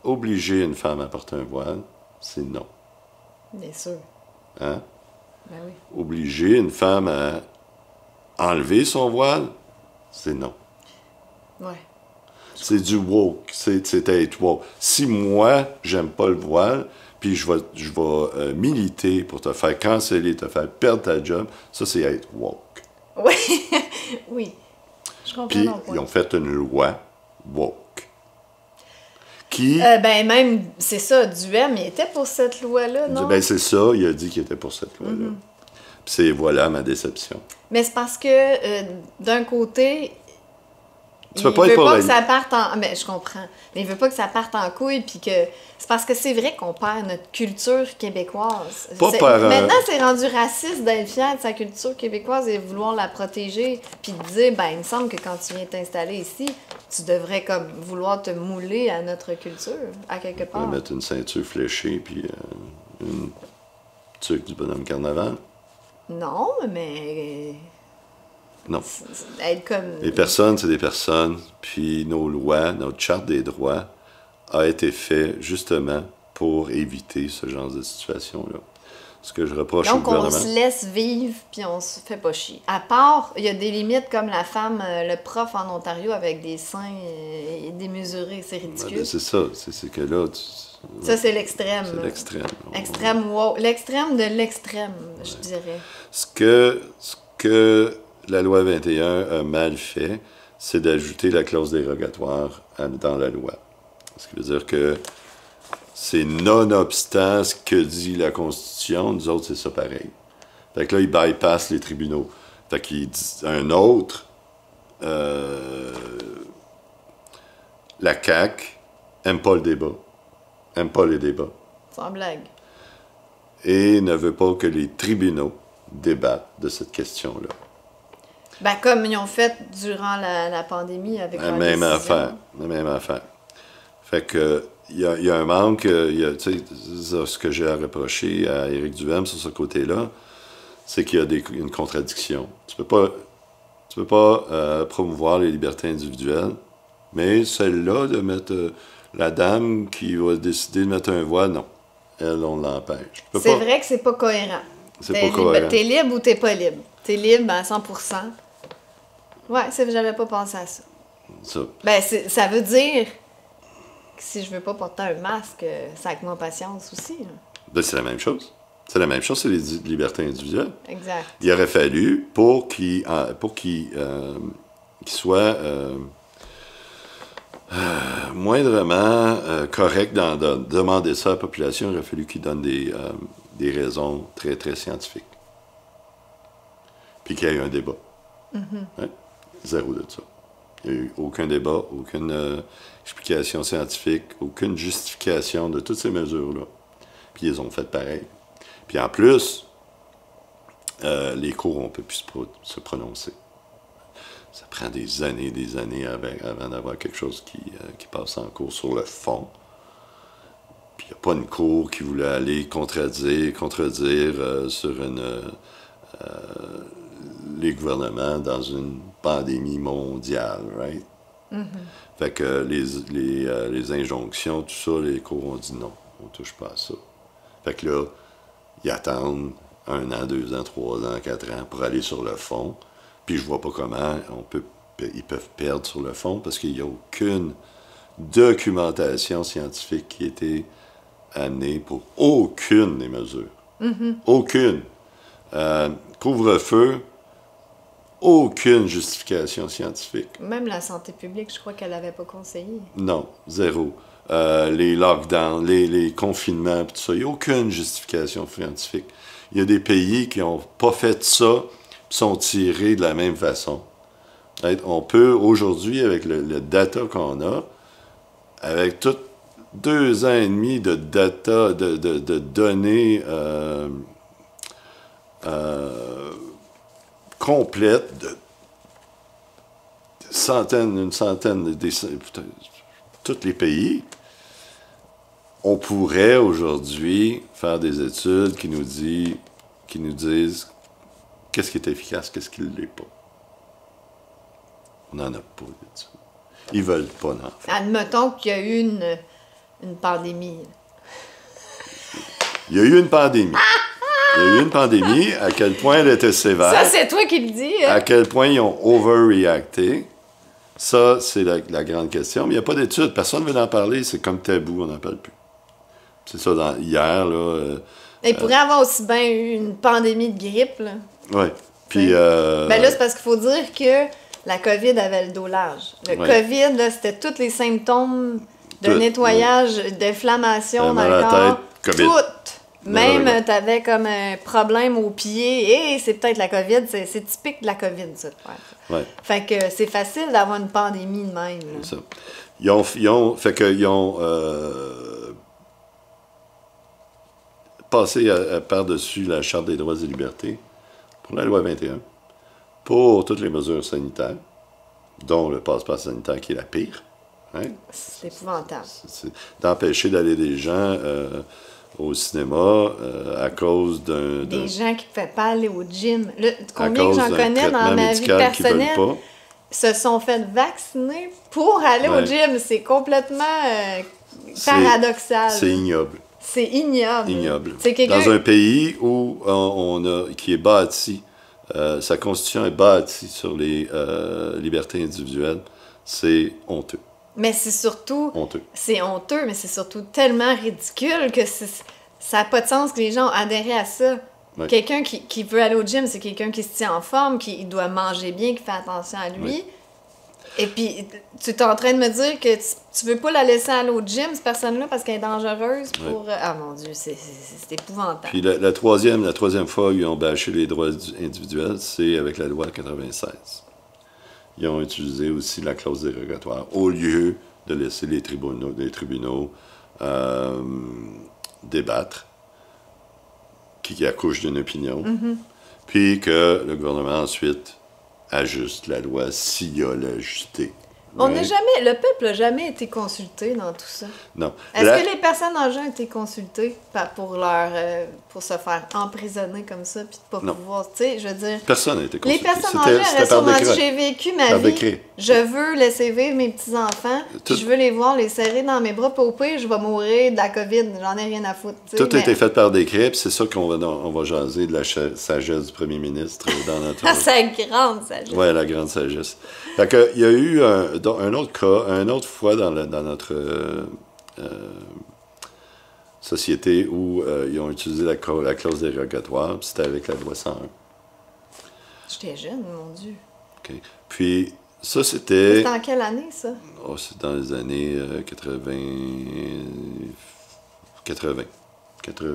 obliger une femme à porter un voile, c'est non. Bien sûr. Hein? Ben oui. Obliger une femme à enlever son voile, c'est non. Ouais. C'est du woke, c'est être woke. Si moi, j'aime pas le voile, puis je vais militer pour te faire canceller, te faire perdre ta job, ça, c'est être woke. Oui, oui. Je comprends. Puis, ils ont fait une loi woke. Qui... ben même, c'est ça, Duhem, il était pour cette loi-là, non? Ben c'est ça, il a dit qu'il était pour cette loi-là. Puis c'est, voilà, ma déception. Mais c'est parce que, d'un côté... Tu peux pas être pour pas que ça parte en... Mais je comprends. Mais il veut pas que ça parte en couille, puis que... C'est parce que c'est vrai qu'on perd notre culture québécoise. Maintenant, c'est rendu raciste d'être fier de sa culture québécoise et vouloir la protéger, puis de dire, ben, il me semble que quand tu viens t'installer ici, tu devrais comme vouloir te mouler à notre culture, à quelque part. Mettre une ceinture fléchée, puis une tuque du bonhomme carnaval. Non, mais... Non. Être comme... Les personnes, c'est des personnes, puis nos lois, notre charte des droits a été fait justement pour éviter ce genre de situation-là. Ce que je reproche au gouvernement... Donc, on se laisse vivre, puis on se fait pas chier. À part, il y a des limites comme la femme, le prof en Ontario avec des seins démesurés, c'est ridicule. Ben, c'est ça, c'est que là... Ça, c'est l'extrême. C'est l'extrême. Extrême, wow. L'extrême de l'extrême, je dirais. Ce que la loi 21 a mal fait, c'est d'ajouter la clause dérogatoire dans la loi. Ce qui veut dire que c'est nonobstant ce que dit la Constitution, nous autres, c'est ça pareil. Fait que là, ils bypassent les tribunaux. Fait qu'il dit un autre, la CAQ aime pas le débat, aime pas les débats. Sans blague. Et ne veut pas que les tribunaux débattent de cette question-là. Ben, comme ils ont fait durant la pandémie avec la même affaire. Fait que il y a un manque, tu sais, ce que j'ai à reprocher à Éric Duhem sur ce côté-là, c'est qu'il y a une contradiction. Tu peux pas promouvoir les libertés individuelles, mais celle-là de mettre la dame qui va décider de mettre un voile, non. Elle, on l'empêche. C'est vrai que c'est pas cohérent. C'est pas cohérent. T'es libre ou t'es pas libre? T'es libre à 100%. Ouais, j'avais pas pensé à ça. Ben, ça veut dire que si je veux pas porter un masque, ça avec moi patience aussi. Ben, c'est la même chose. C'est la même chose, c'est les libertés individuelles. Exact. Il aurait fallu, pour qu'il soit moindrement correct dans demander ça à la population, il aurait fallu qu'il donne des raisons très, très scientifiques. Puis qu'il y ait eu un débat. Ouais? Zéro de ça. Il n'y a eu aucun débat, aucune explication scientifique, aucune justification de toutes ces mesures-là. Puis ils ont fait pareil. Puis en plus, les cours, on ne peut plus se prononcer. Ça prend des années avant d'avoir quelque chose qui passe en cours sur le fond. Puis il n'y a pas une cour qui voulait aller contredire sur les gouvernements dans une pandémie mondiale, right? Fait que les injonctions, tout ça, les cours ont dit non, on touche pas à ça. Fait que là, ils attendent 1 an, 2 ans, 3 ans, 4 ans pour aller sur le fond. Puis je vois pas comment ils peuvent perdre sur le fond parce qu'il n'y a aucune documentation scientifique qui a été amenée pour aucune des mesures. Aucune. Couvre-feu, aucune justification scientifique. Même la santé publique, je crois qu'elle n'avait pas conseillé. Non, zéro. Les lockdowns, les confinements, tout ça, il n'y a aucune justification scientifique. Il y a des pays qui n'ont pas fait ça, qui sont tirés de la même façon. On peut, aujourd'hui, avec le data qu'on a, avec tout 2 ans et demi de data, de données complètes, de une centaine, tous les pays, on pourrait aujourd'hui faire des études qui nous disent qu'est-ce qui est efficace, qu'est-ce qui ne l'est pas. On n'en a pas d'études. Ils ne veulent pas en faire. Admettons qu'il y a eu une pandémie. Il y a eu une pandémie. Il y a eu une pandémie, à quel point elle était sévère. Ça, c'est toi qui le dis. Hein? À quel point ils ont overreacté. Ça, c'est la grande question. Mais il n'y a pas d'études. Personne ne veut en parler. C'est comme tabou, on n'en parle plus. C'est ça, hier, là... Il pourrait y avoir aussi bien eu une pandémie de grippe, là. Oui. Puis... Ben là, c'est parce qu'il faut dire que la COVID avait le dos large. Le COVID, là, c'était tous les symptômes de nettoyage, d'inflammation dans le corps. Toutes. Même, t'avais comme un problème au pied. Et c'est peut-être la COVID. C'est typique de la COVID, ça. Ouais. Fait que c'est facile d'avoir une pandémie de même. Là. C'est ça. Ils ont passé par-dessus la Charte des droits et libertés pour la loi 21, pour toutes les mesures sanitaires, dont le passeport sanitaire qui est la pire. Hein? C'est épouvantable. C'est d'empêcher d'aller des gens au cinéma à cause des gens qui ne pouvaient pas aller au gym. Là, combien que j'en connais dans ma vie personnelle se sont fait vacciner pour aller au gym. C'est complètement paradoxal. C'est ignoble. C'est ignoble. Ignoble. Dans un pays où qui est bâti, sa constitution est bâtie sur les libertés individuelles, c'est honteux. Mais c'est surtout... honteux. C'est honteux, mais c'est surtout tellement ridicule que ça n'a pas de sens que les gens ont adhéré à ça. Ouais. Quelqu'un qui veut aller au gym, c'est quelqu'un qui se tient en forme, qui doit manger bien, qui fait attention à lui. Oui. Et puis, tu es en train de me dire que tu veux pas la laisser aller au gym, cette personne-là, parce qu'elle est dangereuse pour... Oui. Ah mon Dieu, c'est épouvantable. Puis la troisième fois où ils ont bâché les droits individuels, c'est avec la loi 96. Ils ont utilisé aussi la clause dérogatoire au lieu de laisser les tribunaux débattre, qui accouchent d'une opinion, puis que le gouvernement ensuite ajuste la loi s'il y a l'ajusté. On n'a jamais, le peuple n'a jamais été consulté dans tout ça. Non. Est-ce que les personnes âgées ont été consultées pour se faire emprisonner comme ça puis de pas pouvoir, tu sais, je veux dire... Personne n'a été consulté. Les personnes âgées auraient sûrement dit, j'ai vécu ma vie, je veux laisser vivre mes petits-enfants, je veux les voir, les serrer dans mes bras, puis au pire, je vais mourir de la COVID, j'en ai rien à foutre. Tout a été fait par décret, puis c'est ça qu'on va jaser de la sagesse du premier ministre dans notre... Sa grande sagesse. Oui, la grande sagesse. Fait que, il y a eu un autre cas, une autre fois dans notre société où ils ont utilisé la clause dérogatoire, puis c'était avec la loi 101. J'étais jeune, mon Dieu. OK. Puis, ça, c'était... C'était en quelle année, ça? Oh, c'est dans les années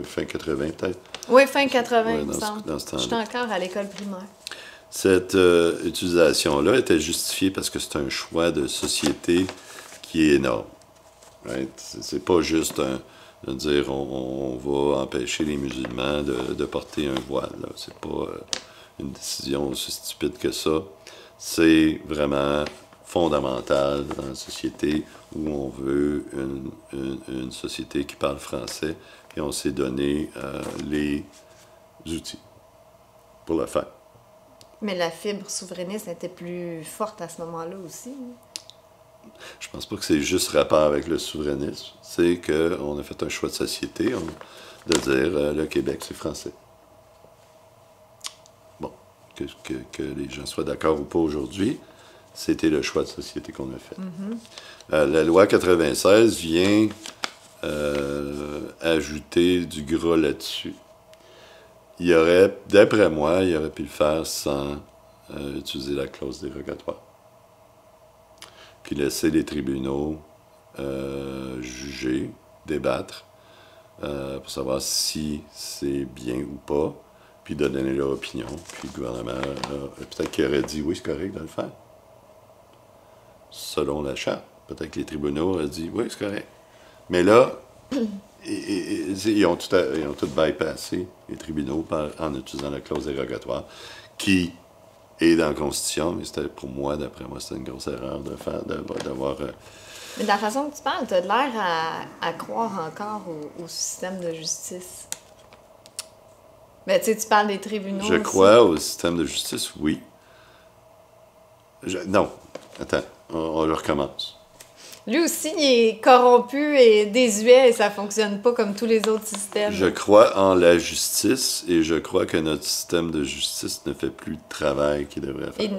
fin 80 peut-être. Oui, fin 80, ouais, il me semble. J'étais encore à l'école primaire. Cette utilisation-là était justifiée parce que c'est un choix de société qui est énorme. Right? C'est pas juste de dire on va empêcher les musulmans de porter un voile. C'est pas une décision aussi stupide que ça. C'est vraiment fondamental dans la société où on veut une société qui parle français et on s'est donné les outils pour le faire. Mais la fibre souverainiste était plus forte à ce moment-là aussi. Je pense pas que c'est juste rapport avec le souverainisme. C'est qu'on a fait un choix de société de dire le Québec, c'est français. Bon, que les gens soient d'accord ou pas aujourd'hui, c'était le choix de société qu'on a fait. La loi 96 vient ajouter du gras là-dessus. Il aurait, d'après moi, il aurait pu le faire sans utiliser la clause dérogatoire. Puis laisser les tribunaux juger, débattre, pour savoir si c'est bien ou pas, puis de donner leur opinion. Puis le gouvernement, peut-être qu'il aurait dit oui, c'est correct de le faire. Selon la charte. Peut-être que les tribunaux auraient dit oui, c'est correct. Mais là, ils ont tout bypassé, les tribunaux, en utilisant la clause dérogatoire, qui est dans la Constitution, mais c'était pour moi, d'après moi, c'était une grosse erreur d'avoir... Mais de la façon que tu parles, tu as l'air à croire encore au système de justice. Mais tu sais, tu parles des tribunaux. Je crois au système de justice, oui. Non, attends, on le recommence. Lui aussi, il est corrompu et désuet et ça fonctionne pas comme tous les autres systèmes. Je crois en la justice et je crois que notre système de justice ne fait plus le travail qu'il devrait faire.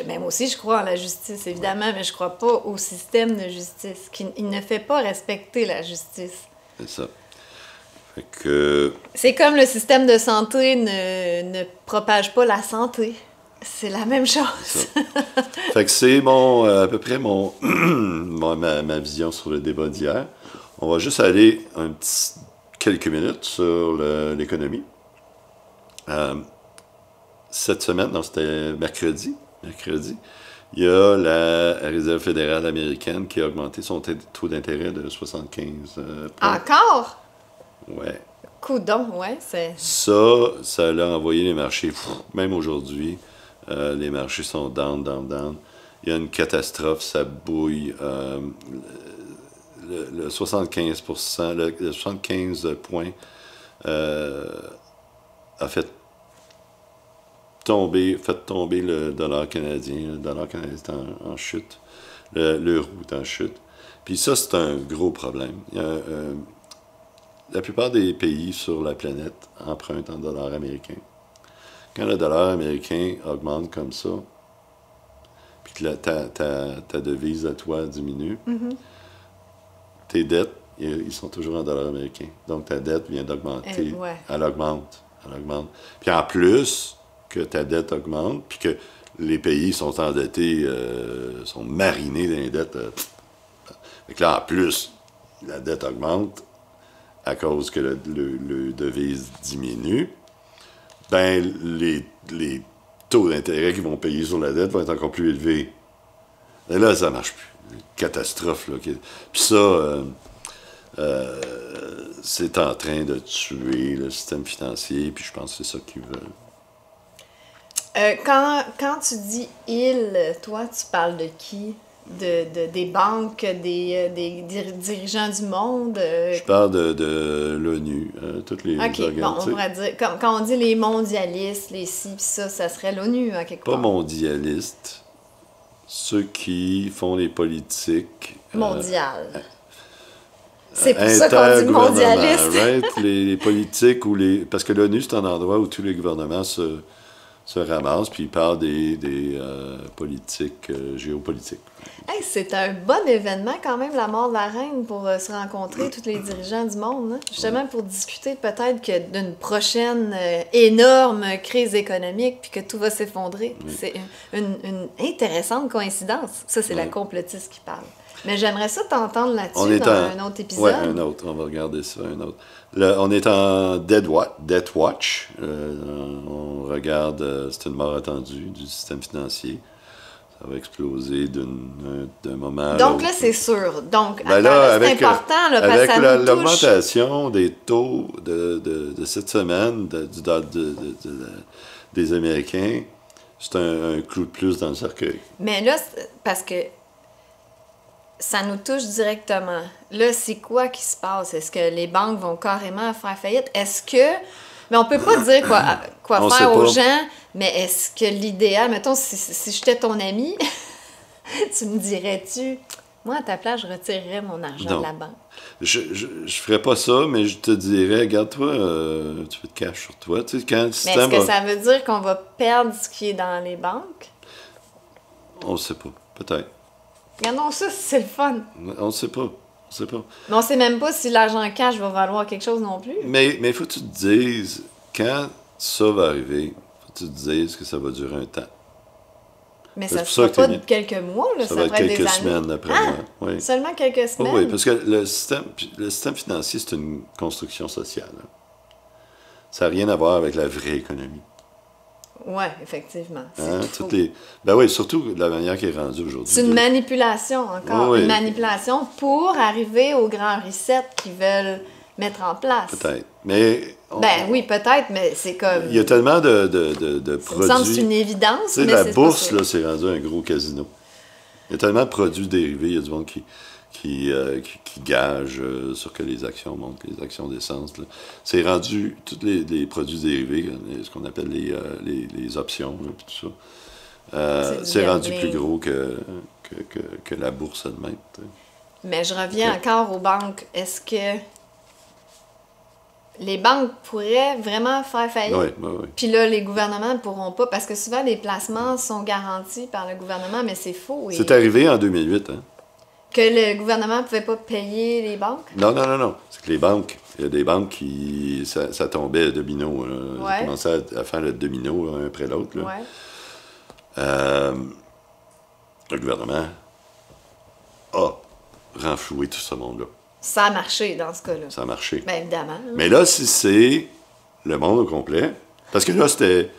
Même aussi, je crois en la justice, évidemment, mais je crois pas au système de justice. Il ne fait pas respecter la justice. C'est ça. Fait que... C'est comme le système de santé ne propage pas la santé. C'est la même chose. Fait que c'est à peu près ma vision sur le débat d'hier. On va juste aller quelques minutes sur l'économie. Cette semaine, non, c'était mercredi, il y a la Réserve fédérale américaine qui a augmenté son taux d'intérêt de 75 points. Encore? Ouais. Coudon, ouais. Ça l'a envoyé les marchés, même aujourd'hui. Les marchés sont down. Il y a une catastrophe, ça bouille. Le 75%, le 75 points a fait tomber le dollar canadien. Le dollar canadien est en chute. L'euro est en chute. Puis ça, c'est un gros problème. La plupart des pays sur la planète empruntent en dollars américains. Quand le dollar américain augmente comme ça, puis que ta devise à toi diminue, tes dettes, ils sont toujours en dollars américains. Donc ta dette vient d'augmenter. Ouais. Elle augmente. Puis en plus que ta dette augmente, puis que les pays sont endettés, sont marinés dans les dettes. Fait que là, en plus, la dette augmente à cause que le devise diminue. Ben, les taux d'intérêt qu'ils vont payer sur la dette vont être encore plus élevés. Et là, ça marche plus. Une catastrophe, là. Puis ça, c'est en train de tuer le système financier, puis je pense que c'est ça qu'ils veulent. Quand tu dis « ils », toi, tu parles de qui? Des banques, des dirigeants du monde? Je parle de l'ONU, toutes les OK, bon, on pourrait dire, quand on dit les mondialistes, les ci, pis ça serait l'ONU, à quelque part. Pas mondialistes, ceux qui font les politiques... mondiales. C'est pour ça qu'on dit mondialiste. Right? Les politiques, parce que l'ONU, c'est un endroit où tous les gouvernements se ramassent, puis ils parlent des politiques géopolitiques. Hey, c'est un bon événement quand même, la mort de la reine, pour se rencontrer, tous les dirigeants du monde, hein? Justement pour discuter peut-être que d'une prochaine énorme crise économique, puis que tout va s'effondrer. Oui. C'est une intéressante coïncidence. Ça, c'est la complotiste qui parle. Mais j'aimerais ça t'entendre là-dessus dans un autre épisode. Oui, un autre. On va regarder ça, un autre. Là, on est en Death Watch. On regarde, c'est une mort attendue du système financier. Ça va exploser d'un moment à l'autre. Donc là, c'est sûr. Donc, c'est important, là, parce que ça nous touche. L'augmentation des taux de cette semaine des Américains, c'est un clou de plus dans le cercueil. Mais là, parce que ça nous touche directement. Là, c'est quoi qui se passe? Est-ce que les banques vont carrément faire faillite? Est-ce que... Mais on peut pas dire quoi faire aux gens, mais est-ce que l'idéal... Mettons, si j'étais ton ami, Tu me dirais-tu, moi, à ta place, je retirerais mon argent Non. de la banque. Je ferais pas ça, mais je te dirais, regarde-toi, tu fais de cash sur toi. Tu sais, quand le Mais système est-ce que va... ça veut dire qu'on va perdre ce qui est dans les banques? On ne sait pas, peut-être. Regardons ça, c'est le fun. On ne sait pas. On sait pas. Mais on sait même pas si l'argent cash va valoir quelque chose non plus. Mais il faut que tu te dises, quand ça va arriver, faut que tu te dises que ça va durer un temps. Mais C'est ça ne pour sera ça que pas t'es de quelques mois, là, Ça va être être des quelques années. semaines après Ah! moi. Oui. Seulement quelques Oh, semaines? oui, parce que le système financier, c'est une construction sociale. Hein. Ça n'a rien à voir avec la vraie économie. Oui, effectivement. C'est Hein? faux. Ben oui, surtout de la manière qui est rendue aujourd'hui. C'est une manipulation encore. Oui. Une manipulation pour arriver au grand reset qu'ils veulent mettre en place. Peut-être. Mais Ben oui, peut-être, mais c'est comme... il y a tellement de Ça me semble que c'est produits. une évidence, Tu sais, mais la c'est bourse, pas ça. là, c'est rendu un gros casino. Il y a tellement de produits dérivés, il y a du monde qui gage sur que les actions montent, que les actions descendent. Là. C'est rendu, tous les produits dérivés, ce qu'on appelle les options, là, puis tout ça, c'est rendu gambling. plus gros que la bourse elle-même. Tu sais. Mais je reviens Ok. encore aux banques. Est-ce que les banques pourraient vraiment faire faillite? Oui, oui, oui. Puis là, les gouvernements ne pourront pas, parce que souvent, les placements sont garantis par le gouvernement, mais c'est faux. Et C'est arrivé en 2008. Hein? que le gouvernement ne pouvait pas payer les banques? Non, non, non, non. C'est que les banques, il y a des banques qui. Ça tombait domino. Là. Ouais. Ça commençait à faire le domino un après l'autre. là. Ouais. Le gouvernement a renfloué tout ce monde-là. Ça a marché dans ce cas-là. Ça a marché. Bien évidemment. Mais là, si c'est le monde au complet, parce que là, c'était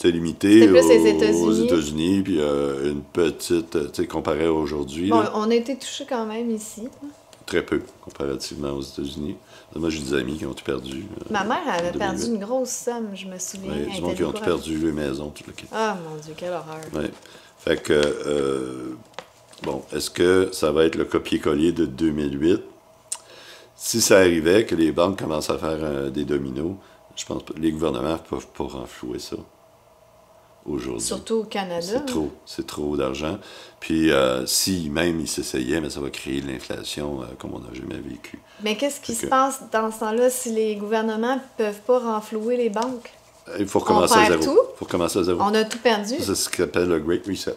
limité C'était plus les aux États-Unis. États-Unis, puis une petite, tu sais, comparé à aujourd'hui, Bon, là, on a été touchés quand même ici. très peu comparativement aux États-Unis. Moi, j'ai des amis qui ont tout perdu. Ma mère avait en perdu 2008. une grosse somme, je me souviens. Ouais, Elle du monde était qui ont tout découragée. perdu, les maisons, tout le kit. Ah, mon Dieu, quelle horreur. Ouais. Fait que, bon, est-ce que ça va être le copier-coller de 2008? Si ça arrivait, que les banques commencent à faire des dominos, je pense que les gouvernements ne peuvent pas renflouer ça aujourd'hui. Surtout au Canada. C'est trop d'argent. Puis, si même ils s'essayaient, mais ça va créer de l'inflation comme on n'a jamais vécu. Mais qu'est-ce qui Ok. se passe dans ce temps-là si les gouvernements ne peuvent pas renflouer les banques? Il faut recommencer à perd zéro. tout? Il faut recommencer à zéro. On a tout perdu. C'est ce qu'on appelle le Great Reset.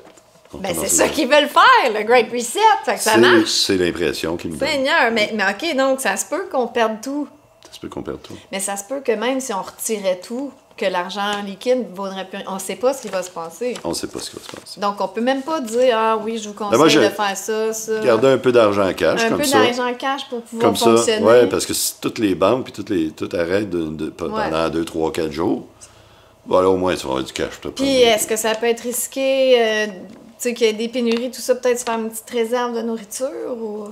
On Ben, c'est commence à ça zéro. qu'ils veulent faire, le Great Reset. Fait que ça C'est- marche. C'est l'impression qu'ils me donnent. Seigneur, mais OK, donc ça se peut qu'on perde tout. Ça se peut qu'on perde tout. Mais ça se peut que même si on retirait tout, que l'argent liquide vaudrait plus rien. On ne sait pas ce qui va se passer. On ne sait pas ce qui va se passer. Donc, on peut même pas dire, ah oui, je vous conseille moi, de faire ça. Garder un peu d'argent en cash, Un comme peu ça. d'argent cash pour pouvoir Comme ça, fonctionner. ouais, parce que si toutes les banques puis tout arrête pendant Ouais. 2, 3, 4 jours, bon, là, au moins, tu vas avoir du cash. Puis, est-ce que ça peut être risqué, tu sais, qu'il y ait des pénuries, tout ça, peut-être se faire une petite réserve de nourriture ou...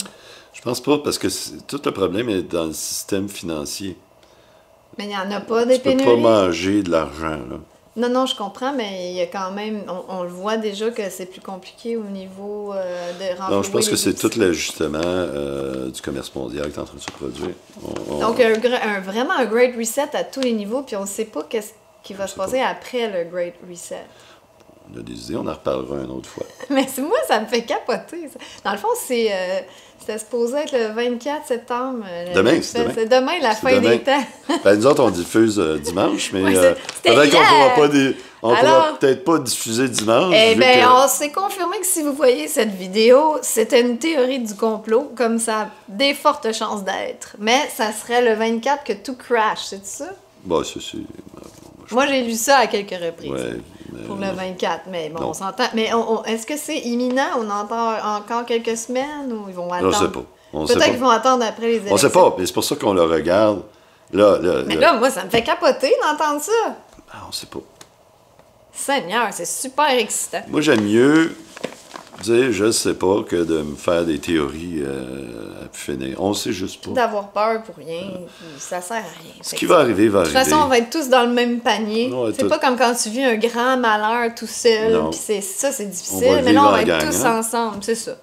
Je pense pas, parce que tout le problème est dans le système financier. Mais il n'y en a pas des Tu peux pas pénuries. manger de l'argent, là. Non, non, je comprends, mais il y a quand même... On le voit déjà que c'est plus compliqué au niveau de renflouer Non, je pense les que c'est outils. tout l'ajustement du commerce mondial qui est en train de se produire. Donc, vraiment un Great Reset à tous les niveaux, puis on ne sait pas qu'est-ce qui va se passer après le Great Reset. On a des idées, on en reparlera une autre fois. Mais moi, ça me fait capoter. Ça. Dans le fond, c'était supposé être le 24 septembre. Demain, c'est demain. C'est demain, la C'est fin demain. des temps. Ben, nous autres, on diffuse dimanche, mais Ouais, c'était peut-être qu'on hier. pourra Alors- peut-être pas diffuser dimanche. Eh vu bien, que- on s'est confirmé que si vous voyez cette vidéo, c'était une théorie du complot, comme ça a des fortes chances d'être. Mais ça serait le 24 que tout crash, c'est ça? Bon, ça, c'est... Moi, j'ai lu ça à quelques reprises. Ouais, mais- Pour le 24, mais bon, Non. on s'entend. Mais est-ce que c'est imminent? On entend encore quelques semaines ou ils vont On attendre? ne sait pas. On sait Peut-être pas. qu'ils vont attendre après les élections. On sait pas, mais c'est pour ça qu'on le regarde. Là, Mais là, moi, ça me fait capoter d'entendre ça. on sait pas. Seigneur, c'est super excitant. Moi, j'aime mieux dire je sais pas que de me faire des théories à pu finir. On sait juste pas. D'avoir peur pour rien, puis ça sert à rien. Ce qui va arriver va De toute arriver. façon, on va être tous dans le même panier. Ouais, C'est tout- pas comme quand tu vis un grand malheur tout seul, Non. puis c'est On difficile. va le Mais là, on vivre va en être gang, tous hein? ensemble, c'est ça.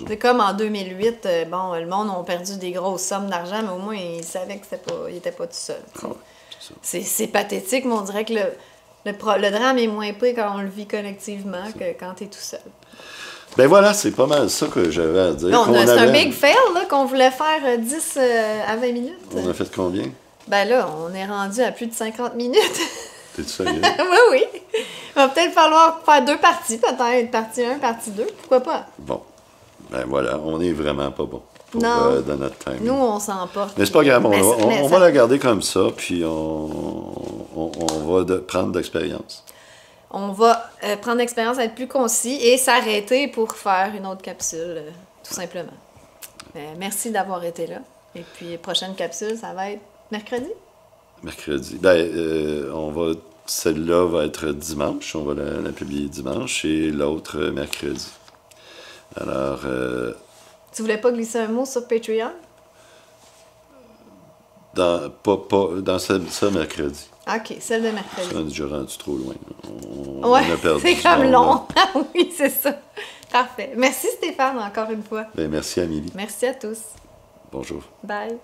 C'est comme en 2008, bon, le monde a perdu des grosses sommes d'argent, mais au moins, ils savaient qu'il était pas tout seul. tu sais. Ah ouais, c'est ça. C'est pathétique, mais on dirait que le drame est moins pire quand on le vit collectivement que quand t'es tout seul. Ben voilà, c'est pas mal ça que j'avais à dire. Non, Qu'on c'est un avait- big fail, là, qu'on voulait faire 10 à 20 minutes. On a fait combien? Ben là, on est rendu à plus de 50 minutes. T'es-tu sérieux? Oui, oui. Il va peut-être falloir faire 2 parties, peut-être. Partie 1, partie 2. Pourquoi pas? Bon. Ben voilà, on est vraiment pas bon pour, Non. dans notre time. Nous, on s'emporte. Mais c'est pas grave, Mais on ça- va la garder comme ça, puis on va prendre d'expérience. On va prendre l'expérience, être plus concis et s'arrêter pour faire une autre capsule, tout simplement. Merci d'avoir été là. Et puis, prochaine capsule, ça va être mercredi? Mercredi. Ben, celle-là va être dimanche, on va la publier dimanche, et l'autre mercredi. Alors, Tu voulais pas glisser un mot sur Patreon? dans ça mercredi. OK, celle de mercredi. On est déjà rendu trop loin. On Ouais, a perdu c'est du comme monde, long. là. Ah oui, c'est ça. Parfait. Merci Stéphane, encore une fois. Ben, merci, Amélie. Merci à tous. Bonjour. Bye.